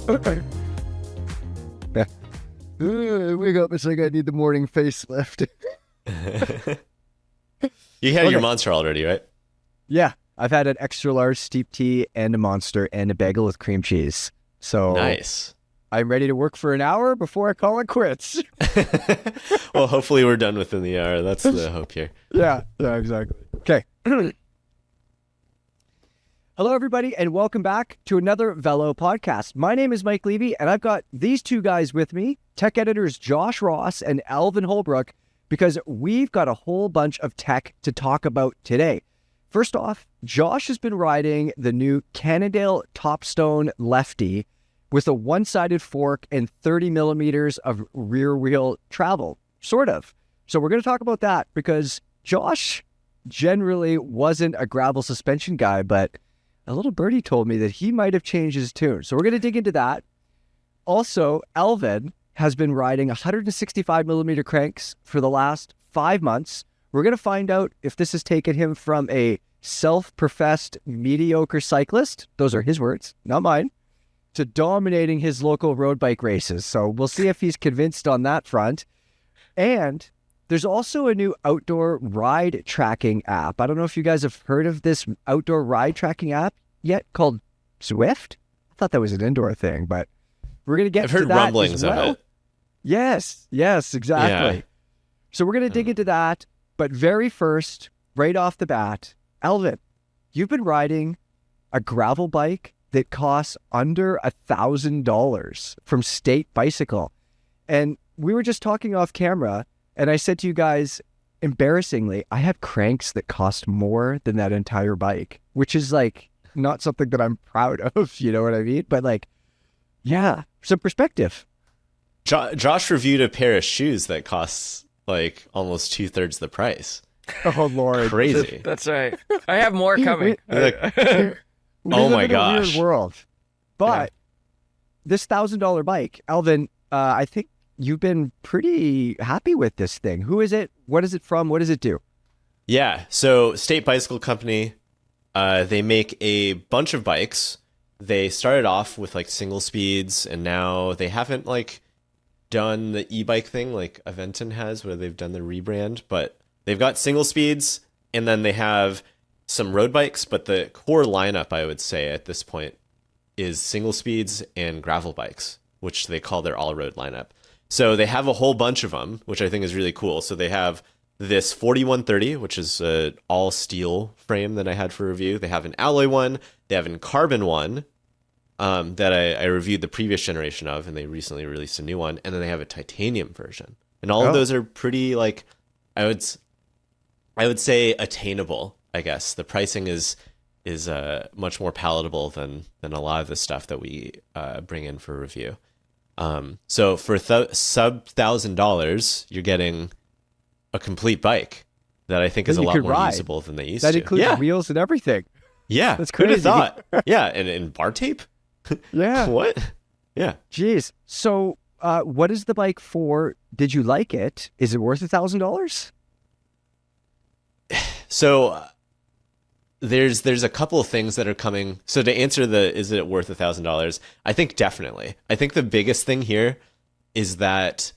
Wake up, it's like I need the morning facelift. You had your monster already, right? Yeah, I've had an extra large steep tea and a monster and a bagel with cream cheese. So nice. I'm ready to work for an hour before I call it quits. Well, hopefully we're done within the hour. That's the hope here. Yeah, exactly. Okay. Hello, everybody, and welcome back to another Velo podcast. My name is Mike Levy, and I've got these two guys with me, tech editors Josh Ross and Alvin Holbrook, because we've got a whole bunch of tech to talk about today. First off, Josh has been riding the new Cannondale Topstone Lefty with a one-sided fork and 30 millimeters of rear wheel travel, sort of. So we're going to talk about that because Josh generally wasn't a gravel suspension guy, but a little birdie told me that he might have changed his tune. So we're going to dig into that. Also, Alvin has been riding 165 millimeter cranks for the last 5 months. We're going to find out if this has taken him from a self-professed mediocre cyclist, those are his words, not mine, to dominating his local road bike races. So we'll see if he's convinced on that front. And there's also a new outdoor ride tracking app. I don't know if you guys have heard of this outdoor ride tracking app yet, called Zwift. I thought that was an indoor thing, but we're going to get I've to heard that rumblings as well. of it. Yes, exactly. Yeah. So we're going to dig into that. But very first, right off the bat, Alvin, you've been riding a gravel bike that costs under $1,000 from State Bicycle. And we were just talking off camera, and I said to you guys, embarrassingly, I have cranks that cost more than that entire bike, which is like not something that I'm proud of, you know what I mean? But like, yeah, some perspective. Josh reviewed a pair of shoes that costs like almost 2/3 the price. Oh, Lord. Crazy. That's right. I have more coming. We Oh live my in a gosh. weird world. But this $1,000 bike, Alvin, I think you've been pretty happy with this thing. Who is it? What is it from? What does it do? Yeah. So State Bicycle Company, they make a bunch of bikes. They started off with like single speeds, and now they haven't like done the e-bike thing like Aventon has, where they've done the rebrand, but they've got single speeds, and then they have some road bikes, but the core lineup, I would say at this point, is single speeds and gravel bikes, which they call their all-road lineup. So they have a whole bunch of them, which I think is really cool. So they have this 4130, which is an all-steel frame that I had for review. They have an alloy one. They have a carbon one that I reviewed the previous generation of, and they recently released a new one. And then they have a titanium version. And all of those are pretty, like, I would say attainable, I guess. The pricing is much more palatable than a lot of the stuff that we bring in for review. So for sub $1,000, you're getting a complete bike that I think is a lot more usable than they used to. That includes wheels and everything. Yeah, that's crazy. Who'd have thought? Yeah, and bar tape. Yeah. What? Yeah. Jeez. So, what is the bike for? Did you like it? Is it worth $1,000? So there's a couple of things that are coming. So to answer is it worth $1,000? I think definitely. I think the biggest thing here is that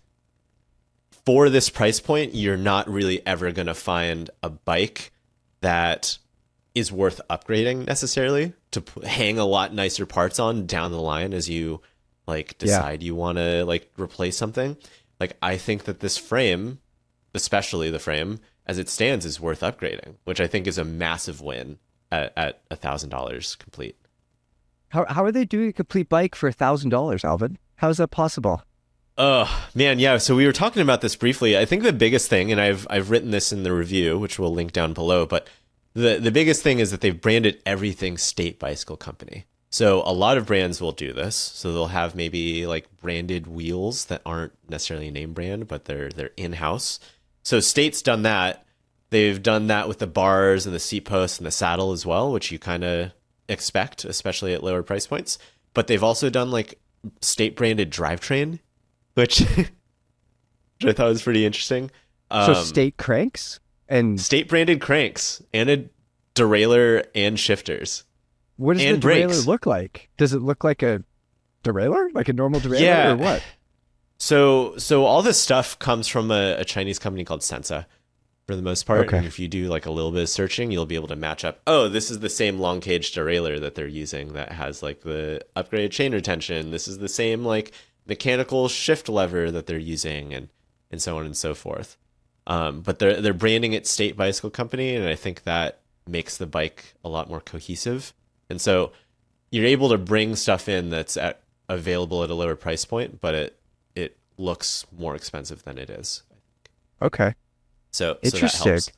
for this price point, you're not really ever going to find a bike that is worth upgrading necessarily to hang a lot nicer parts on down the line as you like decide you want to like replace something. Like I think that this frame, especially the frame as it stands, is worth upgrading, which I think is a massive win at $1,000 complete. How are they doing a complete bike for $1,000, Alvin? How is that possible? Oh man, yeah. So we were talking about this briefly. I think the biggest thing, and I've written this in the review, which we'll link down below, but the biggest thing is that they've branded everything State Bicycle Company. So a lot of brands will do this. So they'll have maybe like branded wheels that aren't necessarily name brand, but they're in-house. So State's done that. They've done that with the bars and the seat posts and the saddle as well, which you kind of expect, especially at lower price points. But they've also done like State branded drivetrain, which I thought was pretty interesting. So State cranks and State branded cranks and a derailleur and shifters. What does and the derailleur brakes. look like? Does it look like a derailleur, like a normal derailleur, Yeah. or what? So all this stuff comes from a Chinese company called Sensa for the most part. Okay. And if you do like a little bit of searching, you'll be able to match up. Oh, this is the same long cage derailleur that they're using that has like the upgraded chain retention. This is the same like mechanical shift lever that they're using, and so on and so forth. But they're branding it State Bicycle Company, and I think that makes the bike a lot more cohesive. And so you're able to bring stuff in that's available at a lower price point, but it looks more expensive than it is. Okay. So Interesting. that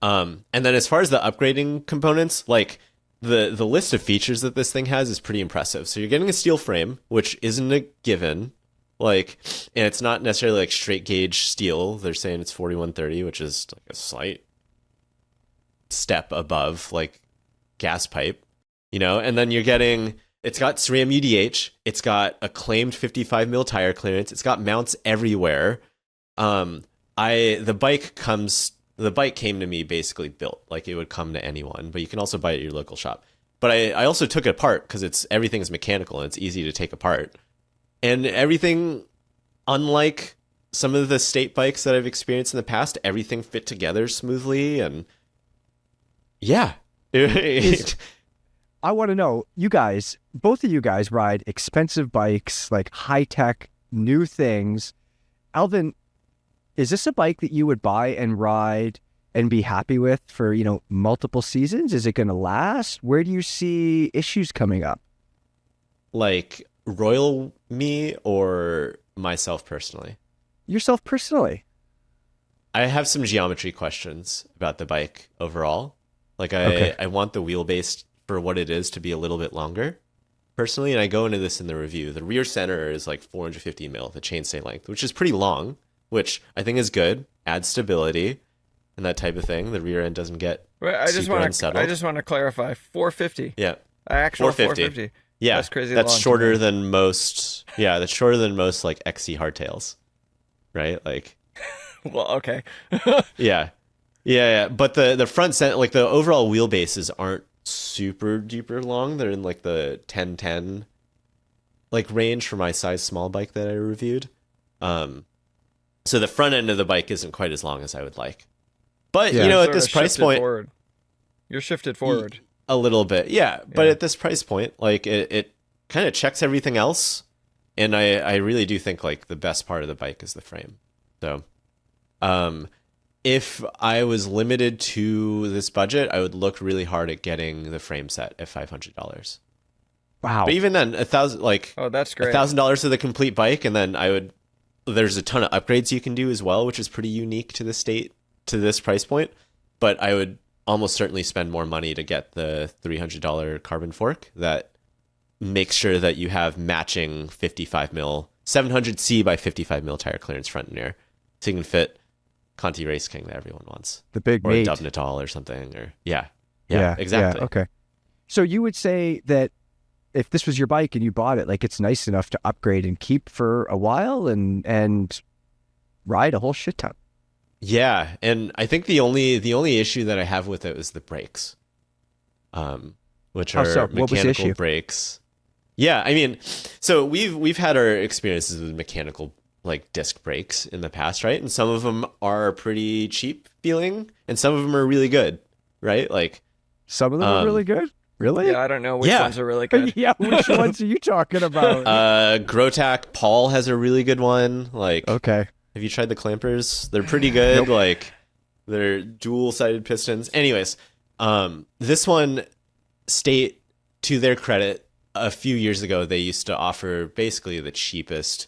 helps. And then as far as the upgrading components, like the list of features that this thing has is pretty impressive. So you're getting a steel frame, which isn't a given. Like, and it's not necessarily like straight gauge steel. They're saying it's 4130, which is like a slight step above like gas pipe, and then you're getting, it's got SRAM UDH, it's got a claimed 55 mil tire clearance, it's got mounts everywhere. The bike came to me basically built like it would come to anyone, but you can also buy it at your local shop. But I also took it apart because everything is mechanical and it's easy to take apart. And everything, unlike some of the state bikes that I've experienced in the past, everything fit together smoothly. And yeah. I want to know, you guys, both of you guys ride expensive bikes, like high-tech, new things. Alvin, is this a bike that you would buy and ride and be happy with for, multiple seasons? Is it going to last? Where do you see issues coming up? Like Royal me or myself personally? Yourself personally. I have some geometry questions about the bike overall. Like Okay. I want the wheelbase for what it is to be a little bit longer personally. And I go into this in the review. The rear center is like 450 mil, the chainstay length, which is pretty long, which I think is good, adds stability and that type of thing. The rear end doesn't get Wait, I just super want unsettled. to clarify. 450. Yeah. Actual 450. 450. Yeah. That's crazy. That's long to shorter me. than most. Yeah. That's shorter than most like XC hardtails. Right. Like, Well, okay. yeah. But the front set, like the overall wheelbases aren't super duper long. They're in like the 1010 like range for my size small bike that I reviewed. So the front end of the bike isn't quite as long as I would like. But Yeah. at Sort this of price shifted point, forward. You're shifted forward. a little bit, yeah. But Yeah. at this price point, like it kind of checks everything else, and I really do think like the best part of the bike is the frame. So, if I was limited to this budget, I would look really hard at getting the frame set at $500. Wow. But even then, Oh, that's great. $1,000 for the complete bike, and then there's a ton of upgrades you can do as well, which is pretty unique to this price point. But I would almost certainly spend more money to get the $300 carbon fork that makes sure that you have matching 55 mil 700C by 55 mil tire clearance front and rear, so you can fit Conti Race King that everyone wants, The big or a meat. Dub Natal or something, or yeah, exactly. Yeah, okay. So you would say that if this was your bike and you bought it, like it's nice enough to upgrade and keep for a while and ride a whole shit ton. Yeah, and I think the only issue that I have with it is the brakes, which How are so? What was the mechanical issue? brakes. Yeah, I mean, so we've had our experiences with mechanical like disc brakes in the past, right? And some of them are pretty cheap feeling, and some of them are really good, right? Like Some of them are really good. Really? Yeah, I don't know which Yeah. ones are really good. Yeah, which ones are you talking about? Grotac Paul has a really good one. Like, Okay. have you tried the clampers? They're pretty good. Nope. Like, they're dual-sided pistons. Anyways, this one, State, to their credit, a few years ago, they used to offer basically the cheapest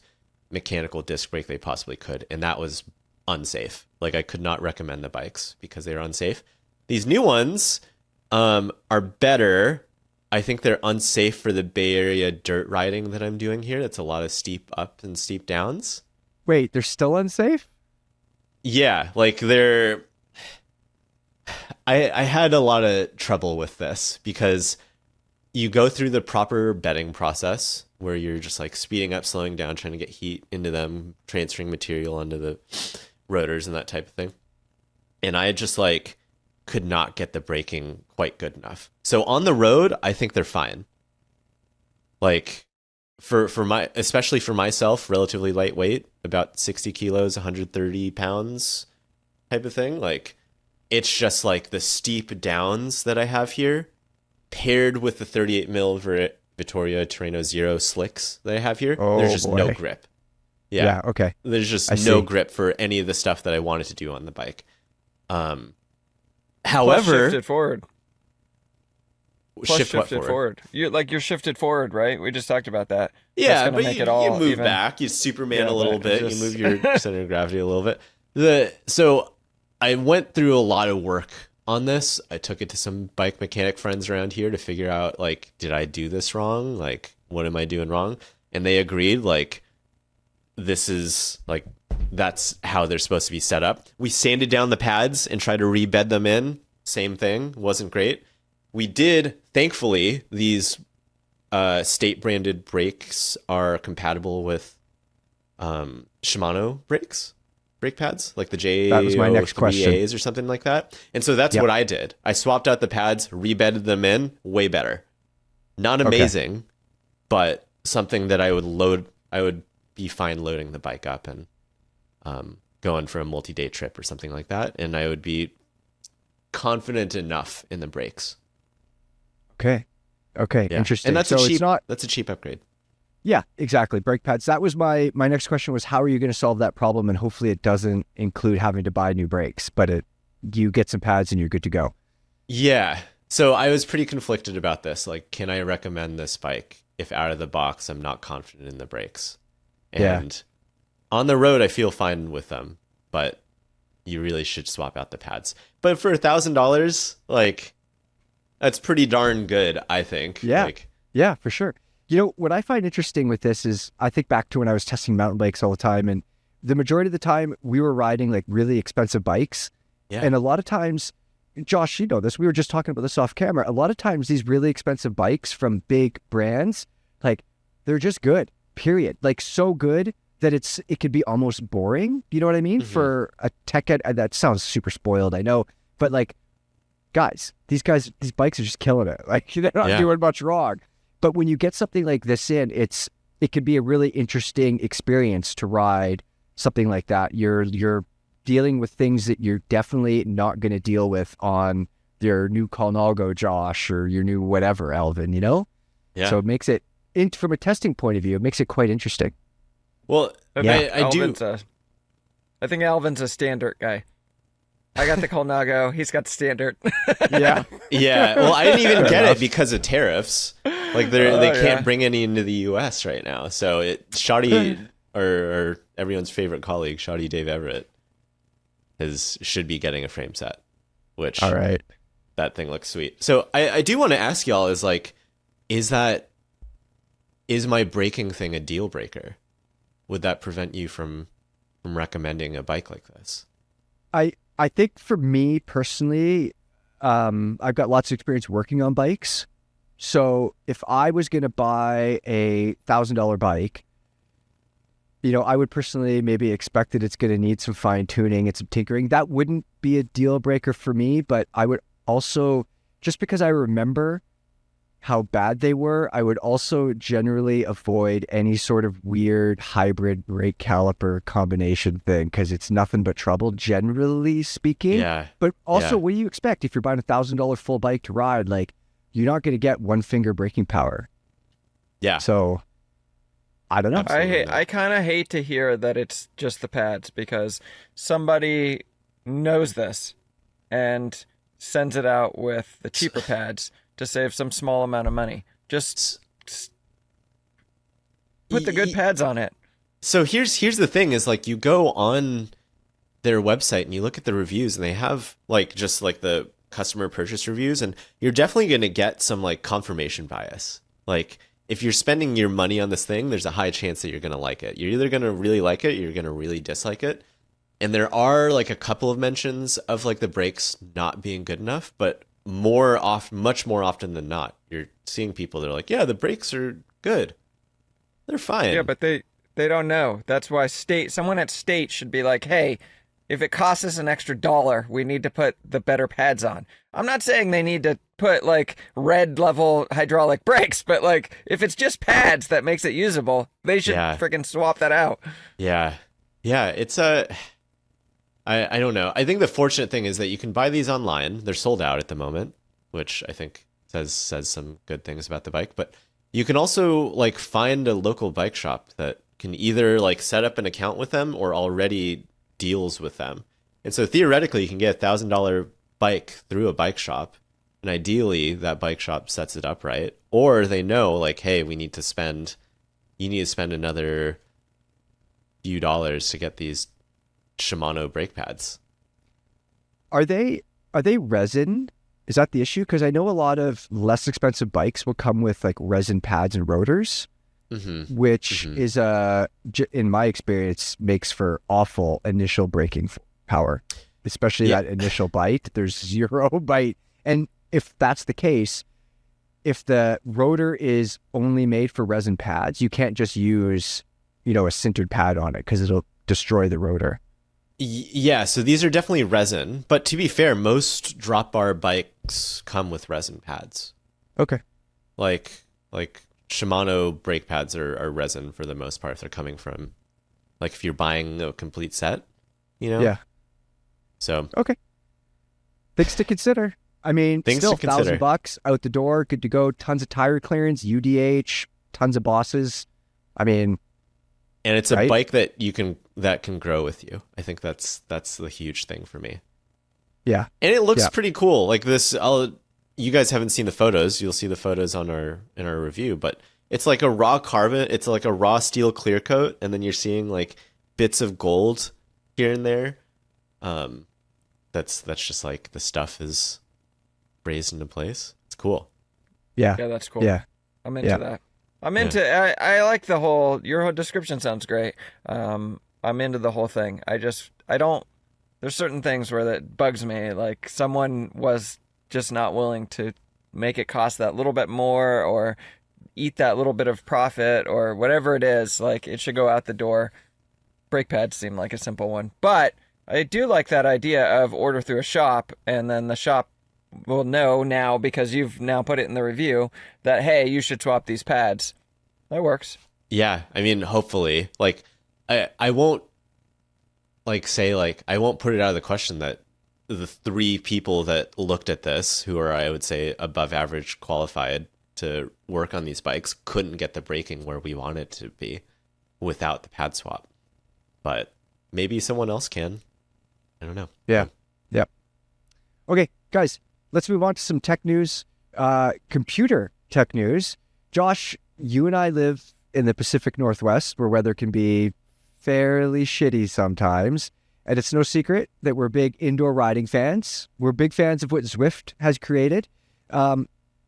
mechanical disc brake they possibly could, and that was unsafe. Like, I could not recommend the bikes because they were unsafe. These new ones are better. I think they're unsafe for the Bay Area dirt riding that I'm doing here. That's a lot of steep up and steep downs. Wait, they're still unsafe? Yeah, like I had a lot of trouble with this because you go through the proper bedding process where you're just like speeding up, slowing down, trying to get heat into them, transferring material onto the rotors and that type of thing. And I just like could not get the braking quite good enough. So on the road, I think they're fine. Like especially for myself, relatively lightweight, about 60 kilos, 130 pounds type of thing. Like, it's just like the steep downs that I have here paired with the 38 mil Vittoria Terreno Zero slicks that I have here. There's just no grip. Yeah. Okay. There's just no grip for any of the stuff that I wanted to do on the bike. However, shifted forward. Shifted forward. You're shifted forward, right? We just talked about that. Yeah, but you move back. You Superman a little bit. You move your center of gravity a little bit. So I went through a lot of work on this. I took it to some bike mechanic friends around here to figure out, like, did I do this wrong? Like, what am I doing wrong? And they agreed, like, this is like, that's how they're supposed to be set up. We sanded down the pads and tried to rebed them in. Same thing. Wasn't great. We did, thankfully, these state branded brakes are compatible with Shimano brake pads, like the That was my next question. JO3As or something like that. And so that's what I did. I swapped out the pads, rebedded them in, way better. Not amazing, but something that I would be fine loading the bike up and going for a multi-day trip or something like that, and I would be confident enough in the brakes. Okay, yeah. Interesting. And that's a cheap upgrade. Yeah, exactly. Brake pads. That was my next question was, how are you going to solve that problem? And hopefully it doesn't include having to buy new brakes, but you get some pads and you're good to go. Yeah. So I was pretty conflicted about this. Like, can I recommend this bike if out of the box I'm not confident in the brakes? And on the road, I feel fine with them, but you really should swap out the pads. But for $1,000, like, that's pretty darn good, I think. Yeah. Yeah, for sure. You know, what I find interesting with this is I think back to when I was testing mountain bikes all the time, and the majority of the time we were riding like really expensive bikes. Yeah. And a lot of times, Josh, you know this, we were just talking about this off camera. A lot of times these really expensive bikes from big brands, like, they're just good, period. Like, so good that it could be almost boring. You know what I mean? Mm-hmm. For a tech ed, that sounds super spoiled, I know. But like, guys, these bikes are just killing it. Like, they're not doing much wrong. But when you get something like this in, it could be a really interesting experience to ride something like that. You're dealing with things that you're definitely not going to deal with on your new Cannondale, Josh, or your new whatever, Alvin, you know? Yeah. So it makes it, from a testing point of view, it makes it quite interesting. Well, I think Alvin's a standard guy. I got the Colnago. He's got the standard. Yeah. Well, I didn't even get it because of tariffs. Like, they can't bring any into the U.S. right now. So Shoddy, or everyone's favorite colleague, Shoddy Dave Everett, should be getting a frame set. Which, all right, that thing looks sweet. So I do want to ask y'all, is my braking thing a deal breaker? Would that prevent you from recommending a bike like this? I think for me personally, I've got lots of experience working on bikes. So if I was going to buy a $1,000 bike, you know, I would personally maybe expect that it's going to need some fine tuning and some tinkering. That wouldn't be a deal breaker for me, but I would also, just because I remember how bad they were, I would also generally avoid any sort of weird hybrid brake caliper combination thing, because it's nothing but trouble, generally speaking. Yeah. But also, what do you expect if you're buying a $1,000 full bike to ride? Like, you're not going to get one finger braking power. Yeah. So, I don't know. I kind of hate to hear that it's just the pads, because somebody knows this and sends it out with the cheaper pads to save some small amount of money. Just put the good pads on it. So here's the thing, is like, you go on their website and you look at the reviews, and they have like just like the customer purchase reviews, and you're definitely going to get some like confirmation bias. Like, if you're spending your money on this thing, there's a high chance that you're going to like it. You're either going to really like it or you're going to really dislike it. And there are like a couple of mentions of like the brakes not being good enough, but much more often than not, you're seeing people that are like, yeah, the brakes are good, they're fine. Yeah, but they don't know. That's why someone at State should be like, hey, if it costs us an extra $1, we need to put the better pads on. I'm not saying they need to put like red level hydraulic brakes, but like if it's just pads that makes it usable, they should freaking swap that out. Yeah. It's I don't know. I think the fortunate thing is that you can buy these online. They're sold out at the moment, which I think says some good things about the bike. But you can also like find a local bike shop that can either like set up an account with them or already deals with them. And so theoretically, you can get $1,000 bike through a bike shop. And ideally, that bike shop sets it up right. Or they know like, hey, you need to spend another few dollars to get these Shimano brake pads. Are they resin? Is that the issue? Because I know a lot of less expensive bikes will come with like resin pads and rotors, which is in my experience makes for awful initial braking power, especially that initial bite. There's zero bite, and if that's the case, if the rotor is only made for resin pads, you can't just use a sintered pad on it because it'll destroy the rotor. Yeah, so these are definitely resin, but to be fair, most drop bar bikes come with resin pads. Okay. Like Shimano brake pads are resin for the most part. They're coming from, like, if you're buying a complete set, Yeah. So. Okay. Things to consider. I mean, still $1,000 out the door, good to go. Tons of tire clearance, UDH, tons of bosses. I mean. And it's a bike that can grow with you. I think that's the huge thing for me. Yeah. And it looks pretty cool. Like this, you guys haven't seen the photos. You'll see the photos in our review, but it's like a raw carbon. It's like a raw steel clear coat. And then you're seeing like bits of gold here and there. That's just like the stuff is raised into place. It's cool. Yeah. Yeah, that's cool. Yeah. I'm into that. I'm into I like your whole description sounds great. I'm into the whole thing. There's certain things where that bugs me. Like someone was just not willing to make it cost that little bit more or eat that little bit of profit or whatever it is. Like it should go out the door. Brake pads seem like a simple one, but I do like that idea of order through a shop and then the shop will know now because you've now put it in the review that, hey, you should swap these pads. That works. Yeah. I mean, hopefully, like I won't I won't put it out of the question that the 3 people that looked at this who are, I would say, above average qualified to work on these bikes couldn't get the braking where we want it to be without the pad swap. But maybe someone else can. I don't know. Yeah. Okay, guys, let's move on to some tech news, computer tech news. Josh, you and I live in the Pacific Northwest where weather can be fairly shitty sometimes. And it's no secret that we're big indoor riding fans. We're big fans of what Zwift has created. But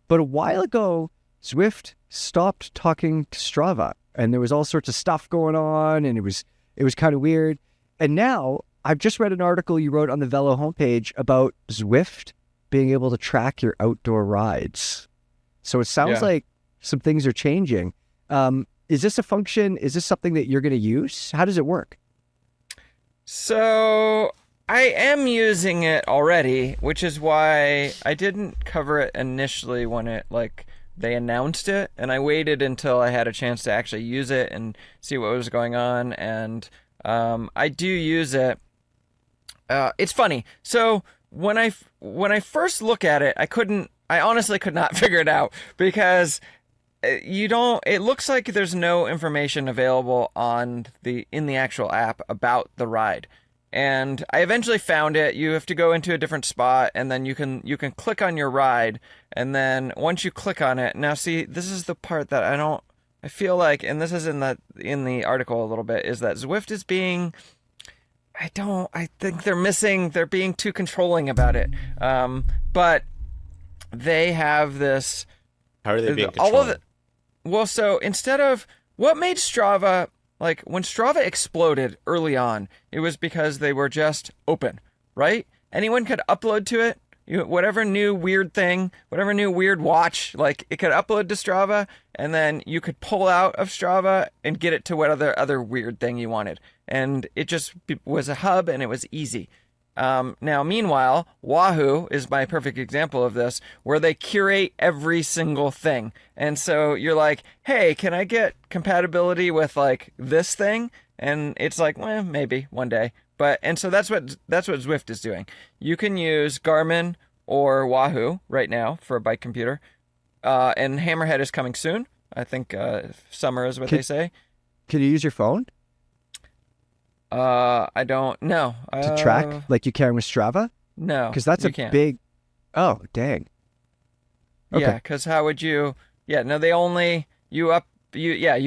a while ago, Zwift stopped talking to Strava and there was all sorts of stuff going on and it was kind of weird. And now I've just read an article you wrote on the Velo homepage about Zwift being able to track your outdoor rides. So it sounds like some things are changing. Is this a function? Is this something that you're going to use? How does it work? So I am using it already, which is why I didn't cover it initially when they announced it, and I waited until I had a chance to actually use it and see what was going on. And I do use it. It's funny. So when I first look at it, I honestly could not figure it out because it looks like there's no information available in the actual app about the ride. And I eventually found it. You have to go into a different spot and then you can click on your ride. And then once you click on it, now see, this is the part that I feel like, and this is in the article a little bit, is that Zwift is being, I think they're being too controlling about it. But they have this. How are they being controlling? Well, so instead of what made Strava, like when Strava exploded early on, it was because they were just open, right? Anyone could upload to it. whatever new weird thing, whatever new weird watch, like it could upload to Strava, and then you could pull out of Strava and get it to what other weird thing you wanted. And it just was a hub, and it was easy. Now, meanwhile, Wahoo is my perfect example of this, where they curate every single thing. And so you're like, hey, can I get compatibility with like this thing? And it's like, well, maybe one day. And so that's what Zwift is doing. You can use Garmin or Wahoo right now for a bike computer. And Hammerhead is coming soon. I think summer is what they say. Can you use your phone I don't know. to track like you can with Strava? No. Because that's you a can't. big... Oh, dang. Okay. Yeah, because how would you... Yeah, no, they only... You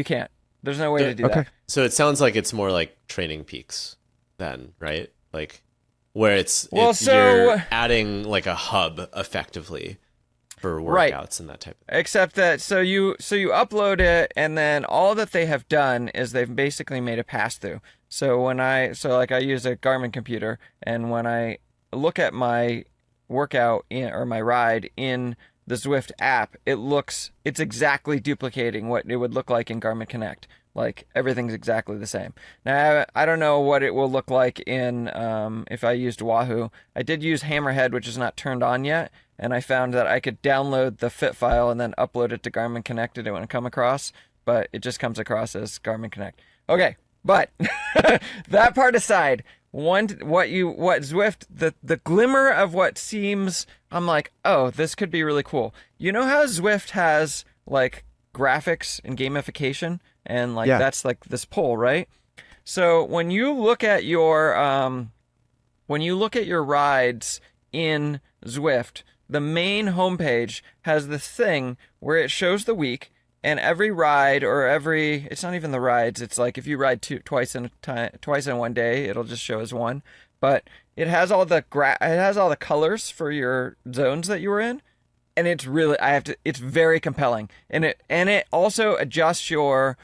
can't. There's no way to do that. So it sounds like it's more like Training Peaks then, right? Like where you're adding like a hub effectively for workouts and that type of thing. Except that so you upload it, and then all that they have done is they've basically made a pass through. So I use a Garmin computer, and when I look at my workout or my ride in the Zwift app, it's exactly duplicating what it would look like in Garmin Connect. Like everything's exactly the same. Now I don't know what it will look like in if I used Wahoo. I did use Hammerhead, which is not turned on yet, and I found that I could download the fit file and then upload it to Garmin Connect, and it wouldn't come across, but it just comes across as Garmin Connect. Okay, but that part aside, Zwift, the glimmer of what seems, I'm like, oh, this could be really cool. You know how Zwift has like graphics and gamification, and like that's like this poll, right? So when you look at your rides in Zwift, the main homepage has this thing where it shows the week, and every ride it's not even the rides, it's like if you ride twice in one day, it'll just show as one, but it has all the colors for your zones that you were in, and it's really it's very compelling, and it also adjusts your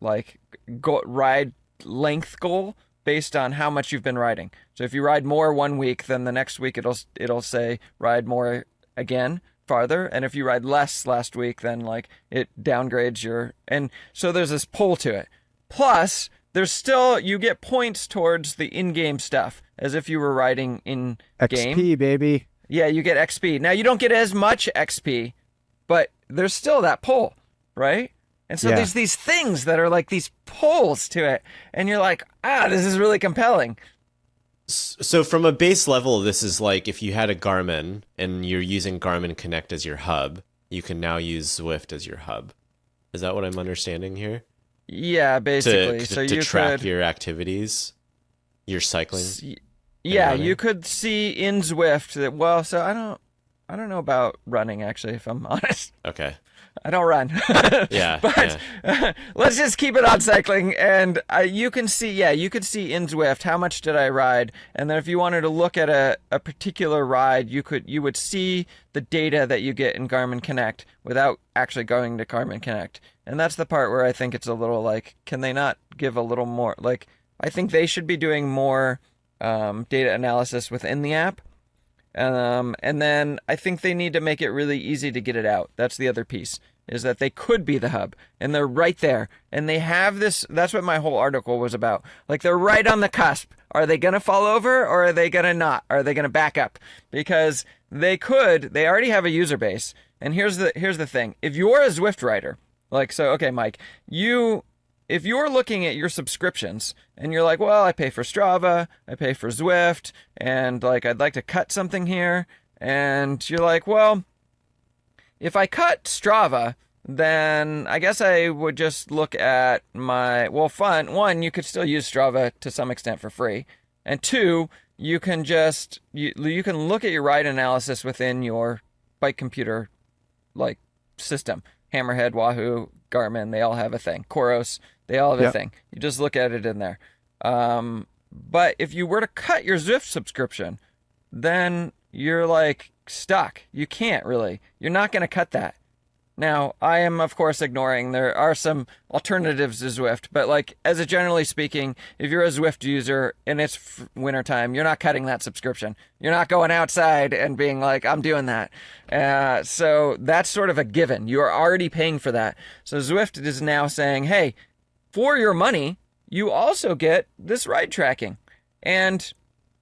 ride length goal based on how much you've been riding. So if you ride more one week, then the next week it'll say ride more again farther, and if you ride less last week, then like it downgrades and so there's this pull to it. Plus there's still, you get points towards the in-game stuff as if you were riding in game. XP, baby. Yeah, you get XP. Now you don't get as much XP, but there's still that pull, right? And so there's these things that are like these pulls to it, and you're like, this is really compelling. So from a base level, this is like if you had a Garmin and you're using Garmin Connect as your hub, you can now use Zwift as your hub. Is that what I'm understanding here? Yeah, basically. To track your activities, your cycling. Yeah, you could see in Zwift that. Well, so I don't know about running actually, if I'm honest. Okay. I don't run. Yeah. But let's just keep it on cycling. And you can see in Zwift how much did I ride. And then if you wanted to look at a particular ride, you would see the data that you get in Garmin Connect without actually going to Garmin Connect. And that's the part where I think it's a little like, can they not give a little more? Like, I think they should be doing more data analysis within the app. And then I think they need to make it really easy to get it out. That's the other piece, is that they could be the hub, and they're right there. And they have this, that's what my whole article was about. Like, they're right on the cusp. Are they going to fall over, or are they going to not? Are they going to back up? Because they already have a user base. And here's the thing. If you're a Zwift rider, like, so, okay, Mike, if you're looking at your subscriptions and you're like, well, I pay for Strava, I pay for Zwift, and like, I'd like to cut something here. And you're like, well, if I cut Strava, then I guess I would just look at one, you could still use Strava to some extent for free. And two, you can you can look at your ride analysis within your bike computer, like, system. Hammerhead, Wahoo, Garmin, they all have a thing. Koros, they all have a thing. You just look at it in there. But if you were to cut your Zwift subscription, then you're like stuck. You can't really. You're not going to cut that. Now, I am, of course, ignoring there are some alternatives to Zwift, but like, as a generally speaking, if you're a Zwift user and it's wintertime, you're not cutting that subscription. You're not going outside and being like, I'm doing that. So that's sort of a given. You're already paying for that. So Zwift is now saying, hey, for your money, you also get this ride tracking. And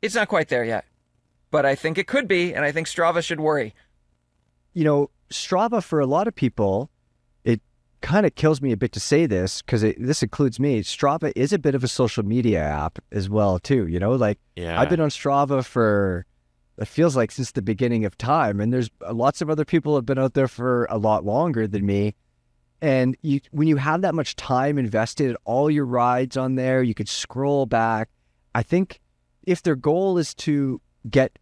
it's not quite there yet, but I think it could be, and I think Strava should worry. You know, Strava, for a lot of people, it kind of kills me a bit to say this because this includes me. Strava is a bit of a social media app as well, too. You know, like I've been on Strava for, it feels like since the beginning of time. And there's lots of other people have been out there for a lot longer than me. And when you have that much time invested, all your rides on there, you could scroll back. I think if their goal is to get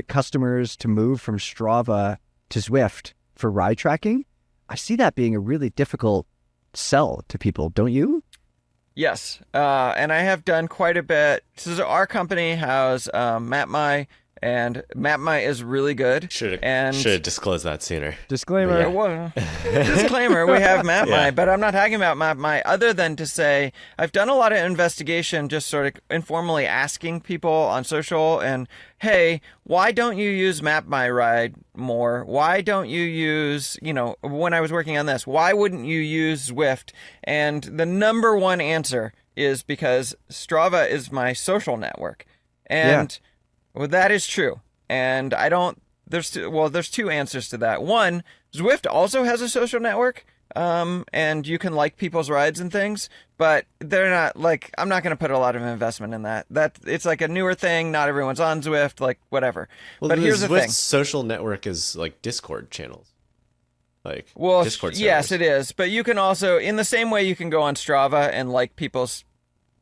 customers to move from Strava to Zwift for ride tracking, I see that being a really difficult sell to people, don't you? Yes, and I have done quite a bit. So our company has MapMy, and MapMy is really good. Should have disclosed that sooner. Disclaimer. Yeah. Well, disclaimer, we have MapMy, Yeah. but I'm not talking about MapMy other than to say I've done a lot of investigation, just sort of informally asking people on social and, hey, why don't you use MapMy Ride more? Why don't you use, when I was working on this, why wouldn't you use Zwift? And the number one answer is because Strava is my social network. And well, that is true. And there's two answers to that. One, Zwift also has a social network, and you can like people's rides and things, but they're not like, I'm not going to put a lot of investment in that. It's like a newer thing. Not everyone's on Zwift, like whatever. Well, but here's the thing. Social network is like Discord channels. Discord servers. Yes, it is. But you can also, in the same way you can go on Strava and like people's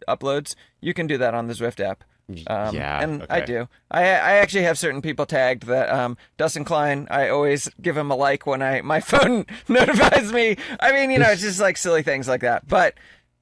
uploads, you can do that on the Zwift app. And okay. I do. I actually have certain people tagged that Dustin Klein, I always give him a like when my phone notifies me. I mean, it's just like silly things like that. But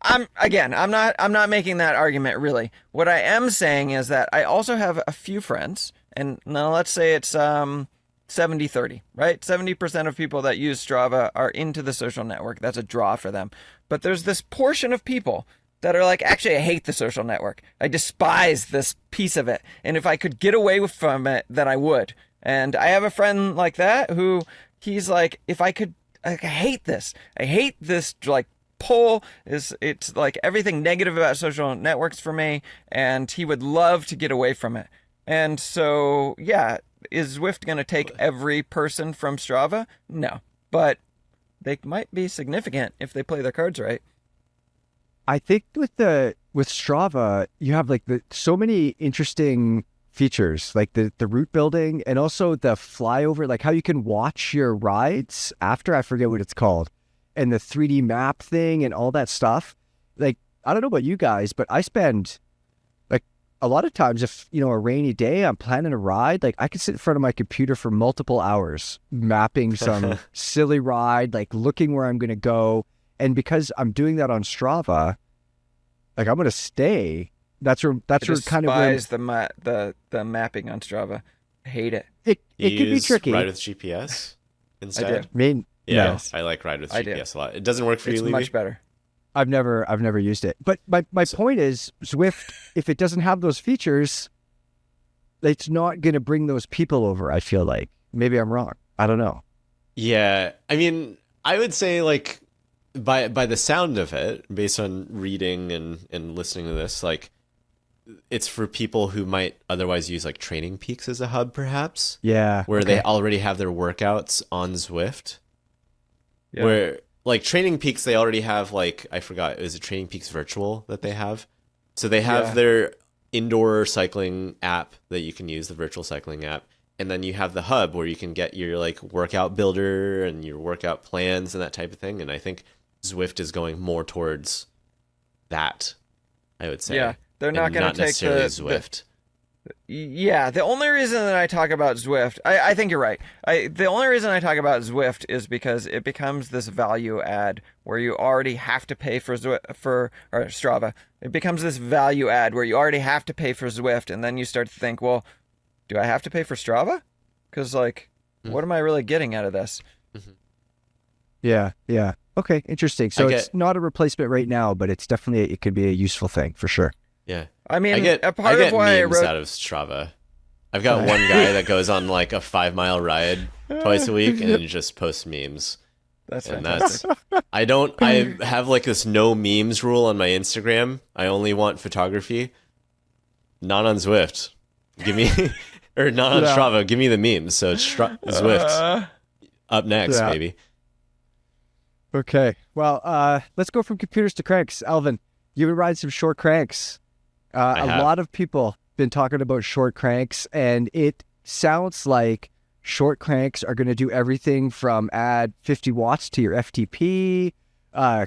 I'm not making that argument really. What I am saying is that I also have a few friends, and now let's say it's 70-30, right? 70% of people that use Strava are into the social network. That's a draw for them. But there's this portion of people that are like, actually, I hate the social network. I despise this piece of it. And if I could get away from it, then I would. And I have a friend like that who he's like, if I could, I hate this. I hate this, like, pull. It's like everything negative about social networks for me. And he would love to get away from it. And so, yeah, is Zwift going to take every person from Strava? No. But they might be significant if they play their cards right. I think with Strava, you have like so many interesting features, like the route building and also the flyover, like how you can watch your rides after, I forget what it's called, and the 3D map thing and all that stuff. Like, I don't know about you guys, but I spend like a lot of times if, a rainy day, I'm planning a ride, like I could sit in front of my computer for multiple hours mapping some silly ride, like looking where I'm going to go. And because I'm doing that on Strava, like I'm gonna stay. That's where kind of where the mapping on Strava. I hate it. It can be tricky. Ride with GPS instead. I do. I mean, yeah, no. I like ride with GPS a lot. It doesn't work for you, It's Levy? much better. I've never used it. But my point is, Zwift, if it doesn't have those features, it's not gonna bring those people over. I feel like maybe I'm wrong. I don't know. Yeah, I mean, I would say like. By the sound of it, based on reading and listening to this, like it's for people who might otherwise use like Training Peaks as a hub, perhaps. Yeah. Where they already have their workouts on Zwift. Yeah. Where like Training Peaks, they already have like, I forgot, is it Training Peaks Virtual that they have? So they have their indoor cycling app that you can use, the virtual cycling app. And then you have the hub where you can get your like workout builder and your workout plans and that type of thing. And I think Zwift is going more towards that, I would say. Yeah, they're not going to take necessarily Zwift. The only reason that I talk about Zwift, I think you're right. The only reason I talk about Zwift is because it becomes this value add where you already have to pay for Strava. It becomes this value add where you already have to pay for Zwift, and then you start to think, well, do I have to pay for Strava? Because like, what am I really getting out of this? Mm-hmm. Yeah, yeah. Okay, interesting. So I it's get not a replacement right now, but it's definitely it could be a useful thing for sure. yeah. I I mean, get a I part of get why I memes wrote out of Strava. I've got one guy that goes on like a 5 mile ride twice a week and just posts memes. that's And fantastic. I have like this no memes rule on my Instagram. I only want photography. Not on Zwift. Give me or not on Yeah. Strava. Give me the memes. So it's Zwift up next, Yeah. baby. Okay. Well, let's go from computers to cranks. Alvin, you've been riding some short cranks. I A have. lot of people been talking about short cranks, and it sounds like short cranks are going to do everything from add 50 watts to your FTP,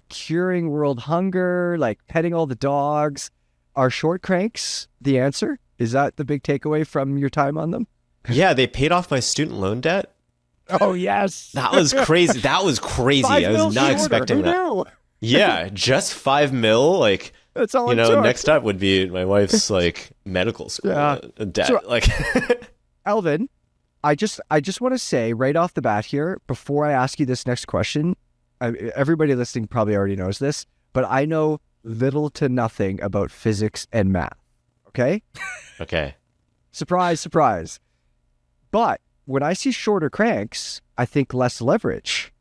curing world hunger, like petting all the dogs. Are short cranks the answer? Is that the big takeaway from your time on them? Yeah, they paid off my student loan debt. Oh, yes. That was crazy. That was crazy. I was not expecting that. Who knew? Yeah, just 5 mil. Like, That's all you it know, took. next up would be my wife's like medical school Yeah. debt. So- Like, Alvin, I just want to say right off the bat here, before I ask you this next question, everybody listening probably already knows this, but I know little to nothing about physics and math. Okay? okay. Surprise, surprise. But when I see shorter cranks, I think less leverage,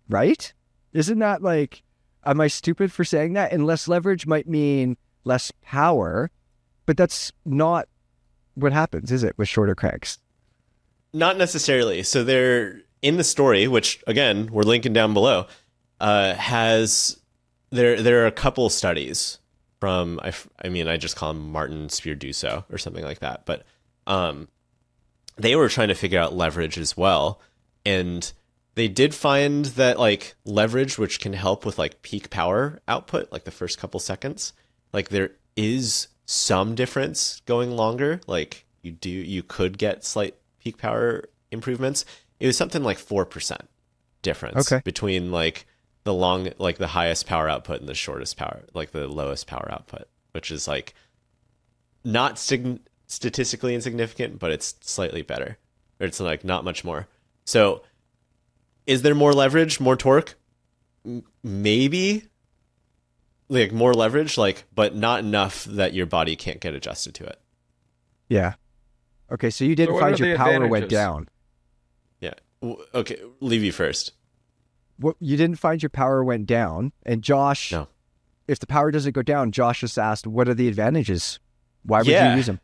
right? Isn't that like, am I stupid for saying that? And less leverage might mean less power, but that's not what happens, is it, with shorter cranks? Not necessarily. So they're in the story, which again we're linking down below. Has there are a couple studies from I mean I just call him Martin Spirduso or something like that, but they were trying to figure out leverage as well, and they did find that like leverage, which can help with like peak power output, like the first couple seconds, like there is some difference going longer. Like you could get slight peak power improvements. It was something like 4% difference between like the highest power output and the shortest power, like the lowest power output, which is like not statistically insignificant, but it's slightly better, or it's like not much more. So is there more leverage, more torque? Maybe, like more leverage, like, but not enough that your body can't get adjusted to it. Yeah. Okay, so you didn't what find are your the power went advantages? down. Yeah. Okay, Levy first. What, you didn't find your power went down, and Josh, No. if the power doesn't go down, Josh just asked, what are the advantages? Why would Yeah. you use them?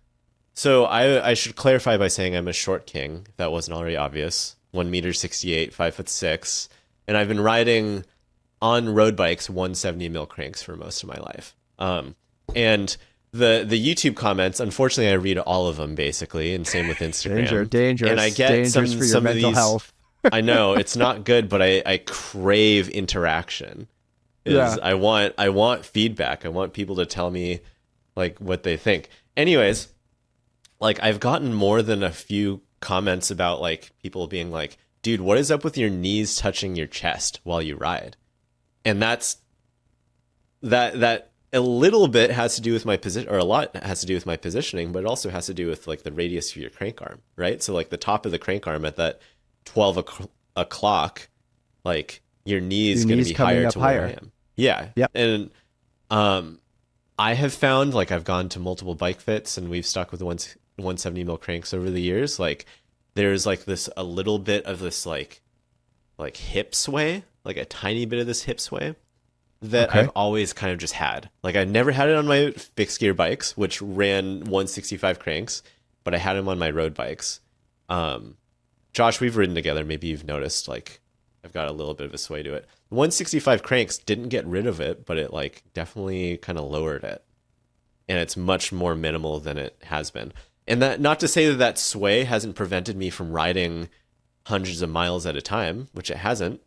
So I should clarify by saying I'm a short king. If that wasn't already obvious. 1 m 68, 5'6", and I've been riding on road bikes 170 mil cranks for most of my life. And the YouTube comments, unfortunately, I read all of them basically, and same with Instagram. Dangerous. And I get dangerous some for your some of mental these. health. I know it's not good, but I crave interaction. Yeah. I want feedback. I want people to tell me like what they think. Anyways, like I've gotten more than a few comments about like people being like, dude, what is up with your knees touching your chest while you ride? And that's that a little bit has to do with my position, or a lot has to do with my positioning, but it also has to do with like the radius of your crank arm, right? So like the top of the crank arm at that 12 o'clock, like your knee's going to be coming higher up to where I higher. am. Yeah. Yep. And I have found, like, I've gone to multiple bike fits and we've stuck with 170 mil cranks over the years. Like there's like this, a little bit of this like hip sway, like a tiny bit of this hip sway that Okay. I've always kind of just had. Like I've never had it on my fixed gear bikes, which ran 165 cranks, but I had them on my road bikes. Josh, we've ridden together. Maybe you've noticed, like, I've got a little bit of a sway to it. 165 cranks didn't get rid of it, but it like definitely kind of lowered it. And it's much more minimal than it has been. And that, not to say that that sway hasn't prevented me from riding hundreds of miles at a time, which it hasn't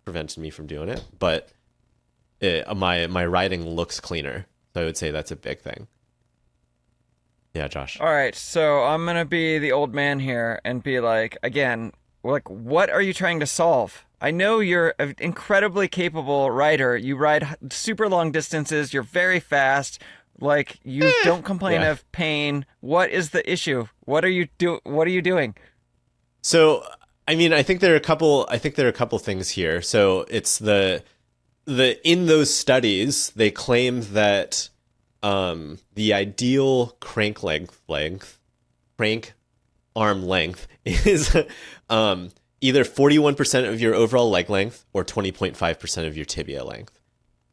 prevented me from doing it, but my riding looks cleaner. So I would say that's a big thing. Yeah, Josh. All right, so I'm going to be the old man here and be like, again, like, what are you trying to solve? I know you're an incredibly capable rider. You ride super long distances. You're very fast. Like, you don't complain Yeah. of pain. What is the issue? What are you doing? So I mean, I think there are a couple things here. So it's the in those studies, they claim that the ideal crank arm length is either 41% of your overall leg length or 20.5% of your tibia length.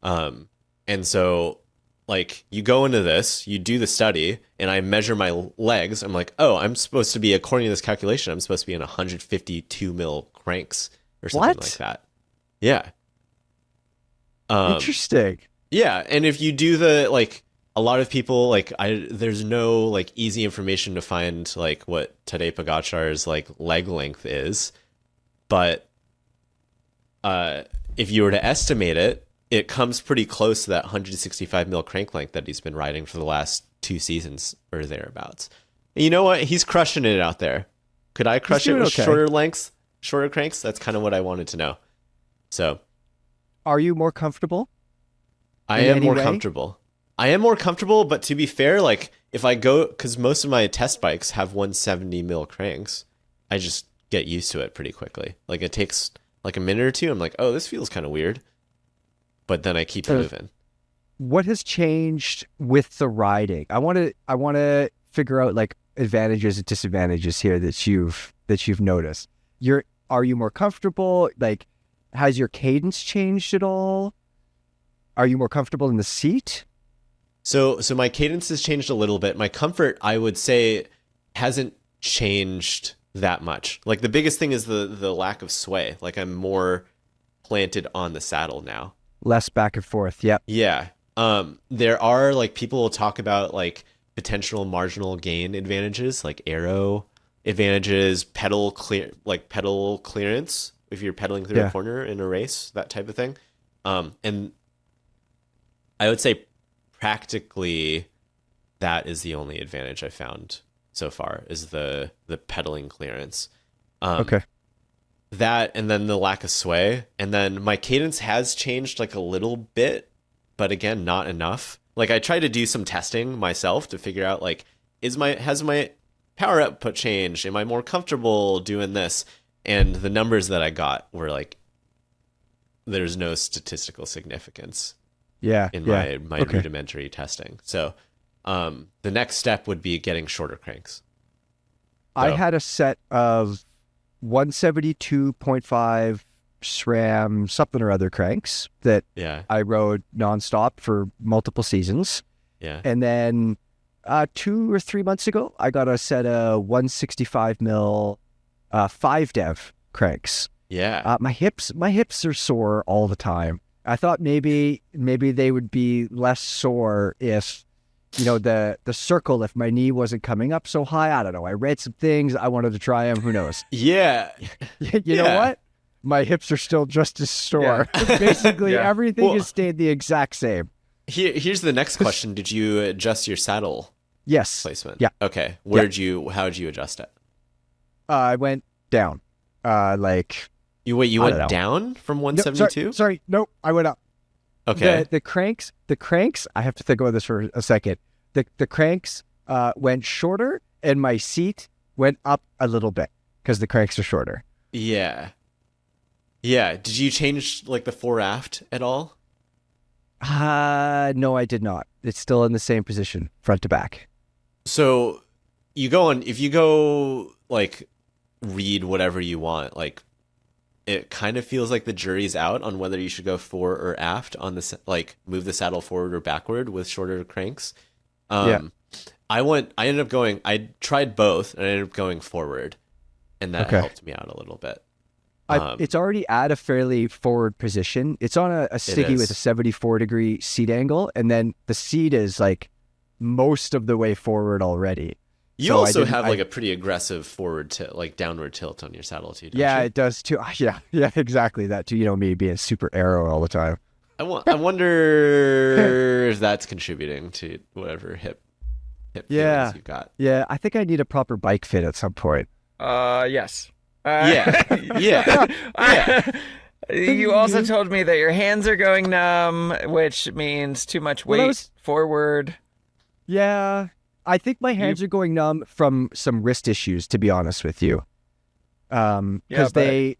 And so like you go into this, you do the study, and I measure my legs. I'm like, oh, I'm supposed to be, according to this calculation, I'm supposed to be in 152 mil cranks or something What? like that. Yeah. Interesting. Yeah, and if you do the like, a lot of people like there's no like easy information to find like what Tadej Pogacar's like leg length is, but if you were to estimate it, it comes pretty close to that 165 mil crank length that he's been riding for the last 2 seasons or thereabouts. And you know what? He's crushing it out there. Could I crush it with shorter lengths, shorter cranks? That's kind of what I wanted to know. So, are you more comfortable? I am more comfortable. I am more comfortable, but to be fair, like if I go, because most of my test bikes have 170 mil cranks, I just get used to it pretty quickly. Like it takes like a minute or two. I'm like, oh, this feels kind of weird, but then I keep moving. What has changed with the riding? I want to figure out like advantages and disadvantages here that you've noticed. Are you more comfortable? Like, has your cadence changed at all? Are you more comfortable in the seat? So my cadence has changed a little bit. My comfort, I would say, hasn't changed that much. Like the biggest thing is the lack of sway. Like I'm more planted on the saddle now. Less back and forth. Yep. Yeah. There are like people will talk about like potential marginal gain advantages, like aero advantages, pedal clearance if you're pedaling through a corner in a race, that type of thing. And I would say practically that is the only advantage I found so far is the pedaling clearance. Okay. That and then the lack of sway, and then my cadence has changed like a little bit, but again, not enough. Like I tried to do some testing myself to figure out like has my power output changed? Am I more comfortable doing this? And the numbers that I got were like there's no statistical significance. In my rudimentary testing. So the next step would be getting shorter cranks. I had a set of 172.5 SRAM something or other cranks that I rode nonstop for multiple seasons. Yeah. And then 2 or 3 months ago, I got a set of 165 mil 5-dev cranks. Yeah. My hips are sore all the time. I thought maybe they would be less sore if, the circle, if my knee wasn't coming up so high. I don't know. I read some things. I wanted to try them. Who knows? Yeah. You know what? My hips are still just as sore. Yeah. Basically, everything has stayed the exact same. Here's the next question. Did you adjust your saddle placement? Yeah. Okay. How'd you adjust it? I went down. You went down from 172? No, sorry, nope, I went up. Okay. The cranks, I have to think about this for a second. The cranks went shorter and my seat went up a little bit because the cranks are shorter. Yeah. Yeah. Did you change like the fore aft at all? No, I did not. It's still in the same position, front to back. So if you go like read whatever you want, like it kind of feels like the jury's out on whether you should go fore or aft on this, like move the saddle forward or backward with shorter cranks. I tried both and I ended up going forward, and that helped me out a little bit. It's already at a fairly forward position. It's on a sticky with a 74-degree seat angle, and then the seat is like most of the way forward already. You also have like a pretty aggressive forward tilt, like downward tilt on your saddle too, don't you? It does too. Yeah, exactly that too. Me being super aero all the time. I wonder if that's contributing to whatever hip feelings you've got. Yeah, I think I need a proper bike fit at some point. Yes. Yeah. You also told me that your hands are going numb, which means too much weight forward. Yeah. I think my hands are going numb from some wrist issues, to be honest with you. because Yeah, but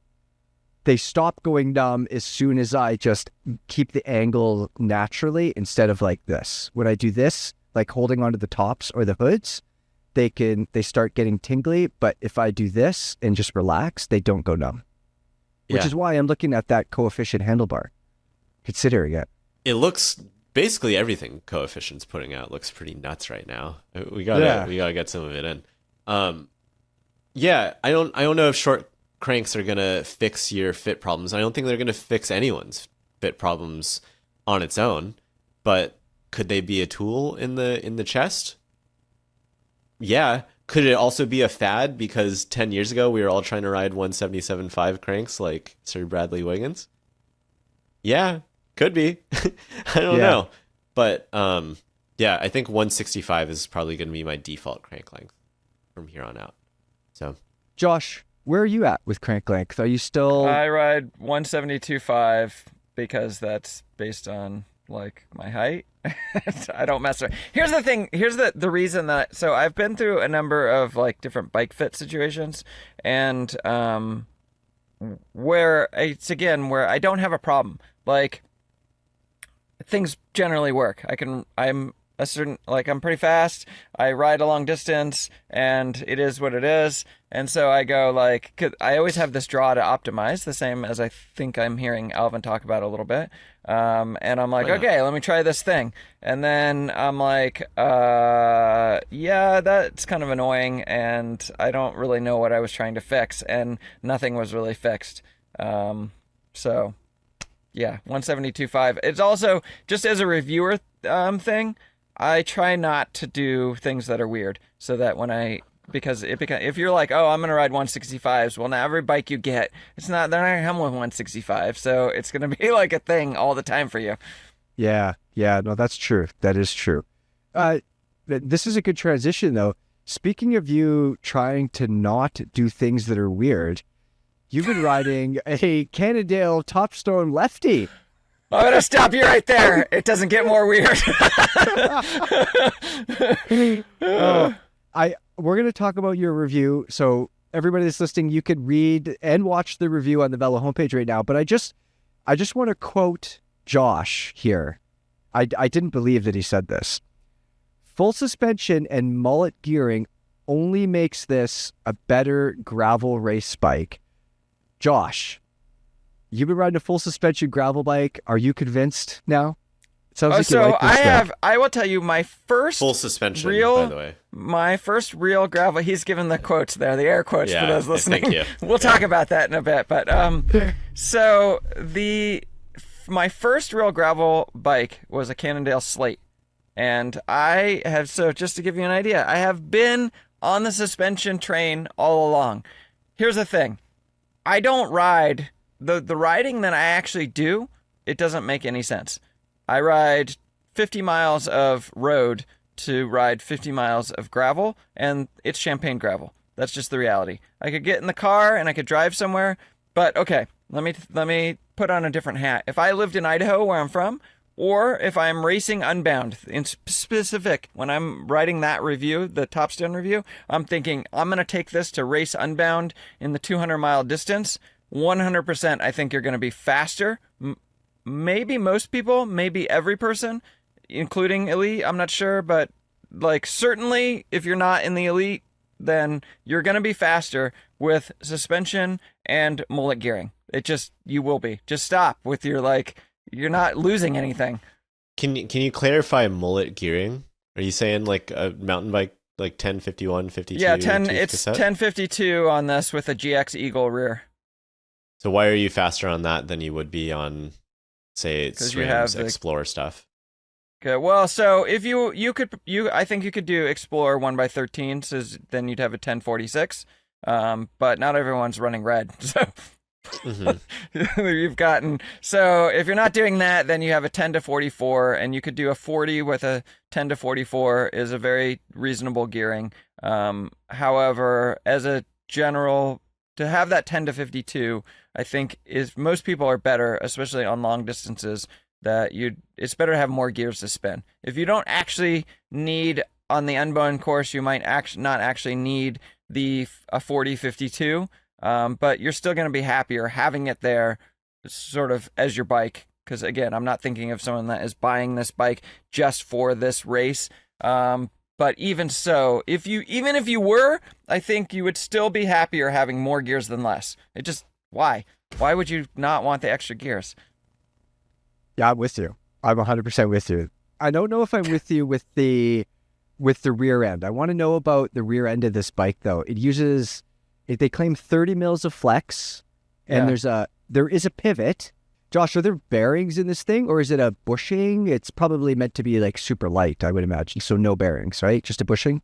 they stop going numb as soon as I just keep the angle naturally instead of like this. When I do this, like holding onto the tops or the hoods, they start getting tingly. But if I do this and just relax, they don't go numb. Which Yeah. is why I'm looking at that coefficient handlebar, considering it. It looks basically everything Coefficient's putting out looks pretty nuts right now. We Yeah. gotta get some of it in. Yeah, I don't know if short cranks are gonna fix your fit problems. I don't think they're gonna fix anyone's fit problems on its own, but could they be a tool in the chest? Yeah. Could it also be a fad because 10 years ago we were all trying to ride 177.5 cranks like Sir Bradley Wiggins? Yeah, could be. I don't Yeah. know. But yeah, I think 165 is probably going to be my default crank length from here on out. So, Josh, where are you at with crank length? Are you still... I ride 172.5 because that's based on like my height. I don't mess around. Here's the thing. Here's the reason that. So I've been through a number of like different bike fit situations, and where it's again where I don't have a problem. Like things generally work. I'm a certain, like I'm pretty fast. I ride a long distance and it is what it is. And so I go like, 'cause I always have this draw to optimize, the same as I think I'm hearing Alvin talk about a little bit. And I'm like, Why not? okay, let me try this thing. And then I'm like, yeah, that's kind of annoying. And I don't really know what I was trying to fix, and nothing was really fixed. So yeah, 172.5. It's also just as a reviewer thing, I try not to do things that are weird, so that when because if you're like, oh, I'm gonna ride 165s, well, now every bike you get, they're not gonna come with 165, so it's gonna be like a thing all the time for you. Yeah, no, that's true. That is true. This is a good transition, though. Speaking of you trying to not do things that are weird, you've been riding a Cannondale Topstone Lefty. I'm gonna stop you right there. It doesn't get more weird. We're going to talk about your review. So everybody that's listening, you could read and watch the review on the Velo homepage right now. But I just want to quote Josh here. I didn't believe that he said this. Full suspension and mullet gearing only makes this a better gravel race bike. Josh, you've been riding a full suspension gravel bike. Are you convinced now? It sounds like you like this stuff. I will tell you my first full suspension, real, by the way. my first real gravel. He's given the quotes there, the air quotes for those listening. Thank you. We'll talk about that in a bit. But so my first real gravel bike was a Cannondale Slate, and I have, so just to give you an idea, I have been on the suspension train all along. Here's the thing. I don't ride the riding that I actually do. It doesn't make any sense. I ride 50 miles of road to ride 50 miles of gravel, and it's champagne gravel. That's just the reality. I could get in the car and I could drive somewhere, but okay, let me put on a different hat. If I lived in Idaho, where I'm from, or if I'm racing Unbound, in specific, when I'm writing that review, the Topstone review, I'm thinking I'm going to take this to race Unbound in the 200-mile distance. 100%, I think you're going to be faster. Maybe most people, maybe every person, including elite, I'm not sure, but like certainly if you're not in the elite, then you're going to be faster with suspension and mullet gearing. You will be. Just stop with your you're not losing anything. Can you clarify mullet gearing? Are you saying like a mountain bike, like 1051, 52? Yeah, it's 1052 on this with a GX Eagle rear. So why are you faster on that than you would be on, say, SRAM's Explorer stuff? Okay, well, so if I think you could do Explorer 1x13, so then you'd have a 1046. But not everyone's running red, so so if you're not doing that, then you have a 10 to 44, and you could do a 40 with a 10 to 44 is a very reasonable gearing. However, as a general, to have that 10 to 52, I think most people are better, especially on long distances, it's better to have more gears to spin. If you don't actually need, on the Unbound course, you might not actually need a 40-52. but you're still going to be happier having it there sort of as your bike. Because again, I'm not thinking of someone that is buying this bike just for this race. But even so, even if you were, I think you would still be happier having more gears than less. Why? Why would you not want the extra gears? Yeah, I'm with you. I'm 100% with you. I don't know if I'm with you with the rear end. I want to know about the rear end of this bike though. They claim 30 mils of flex, and there is a pivot. Josh, are there bearings in this thing, or is it a bushing? It's probably meant to be like super light, I would imagine. So no bearings, right? Just a bushing?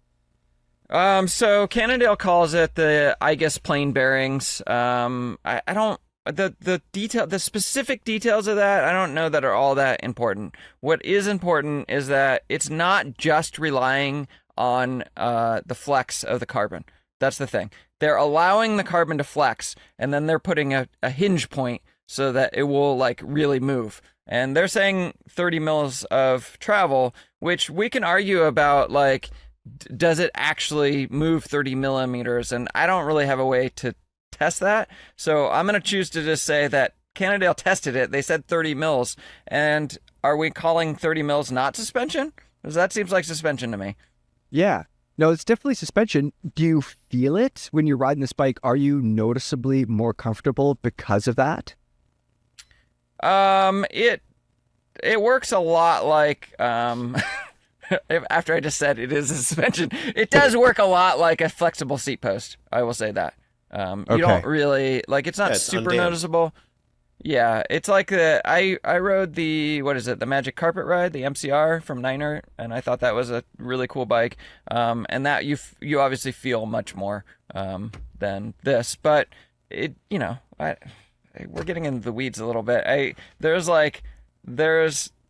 So Cannondale calls it I guess plain bearings. I don't the specific details of that, I don't know that are all that important. What is important is that it's not just relying on the flex of the carbon. That's the thing. They're allowing the carbon to flex, and then they're putting a hinge point so that it will like really move. And they're saying 30 mils of travel, which we can argue about, like, does it actually move 30 millimeters? And I don't really have a way to test that. So I'm going to choose to just say that Cannondale tested it. They said 30 mils. And are we calling 30 mils not suspension? Because that seems like suspension to me. Yeah. No, it's definitely suspension. Do you feel it when you're riding this bike? Are you noticeably more comfortable because of that? It works a lot like after I just said it is a suspension, it does work a lot like a flexible seat post. I will say that. You don't really like, it's not super noticeable. Yeah, it's like I rode the Magic Carpet Ride, the MCR from Niner, and I thought that was a really cool bike. And that you obviously feel much more than this, but we're getting into the weeds a little bit. There's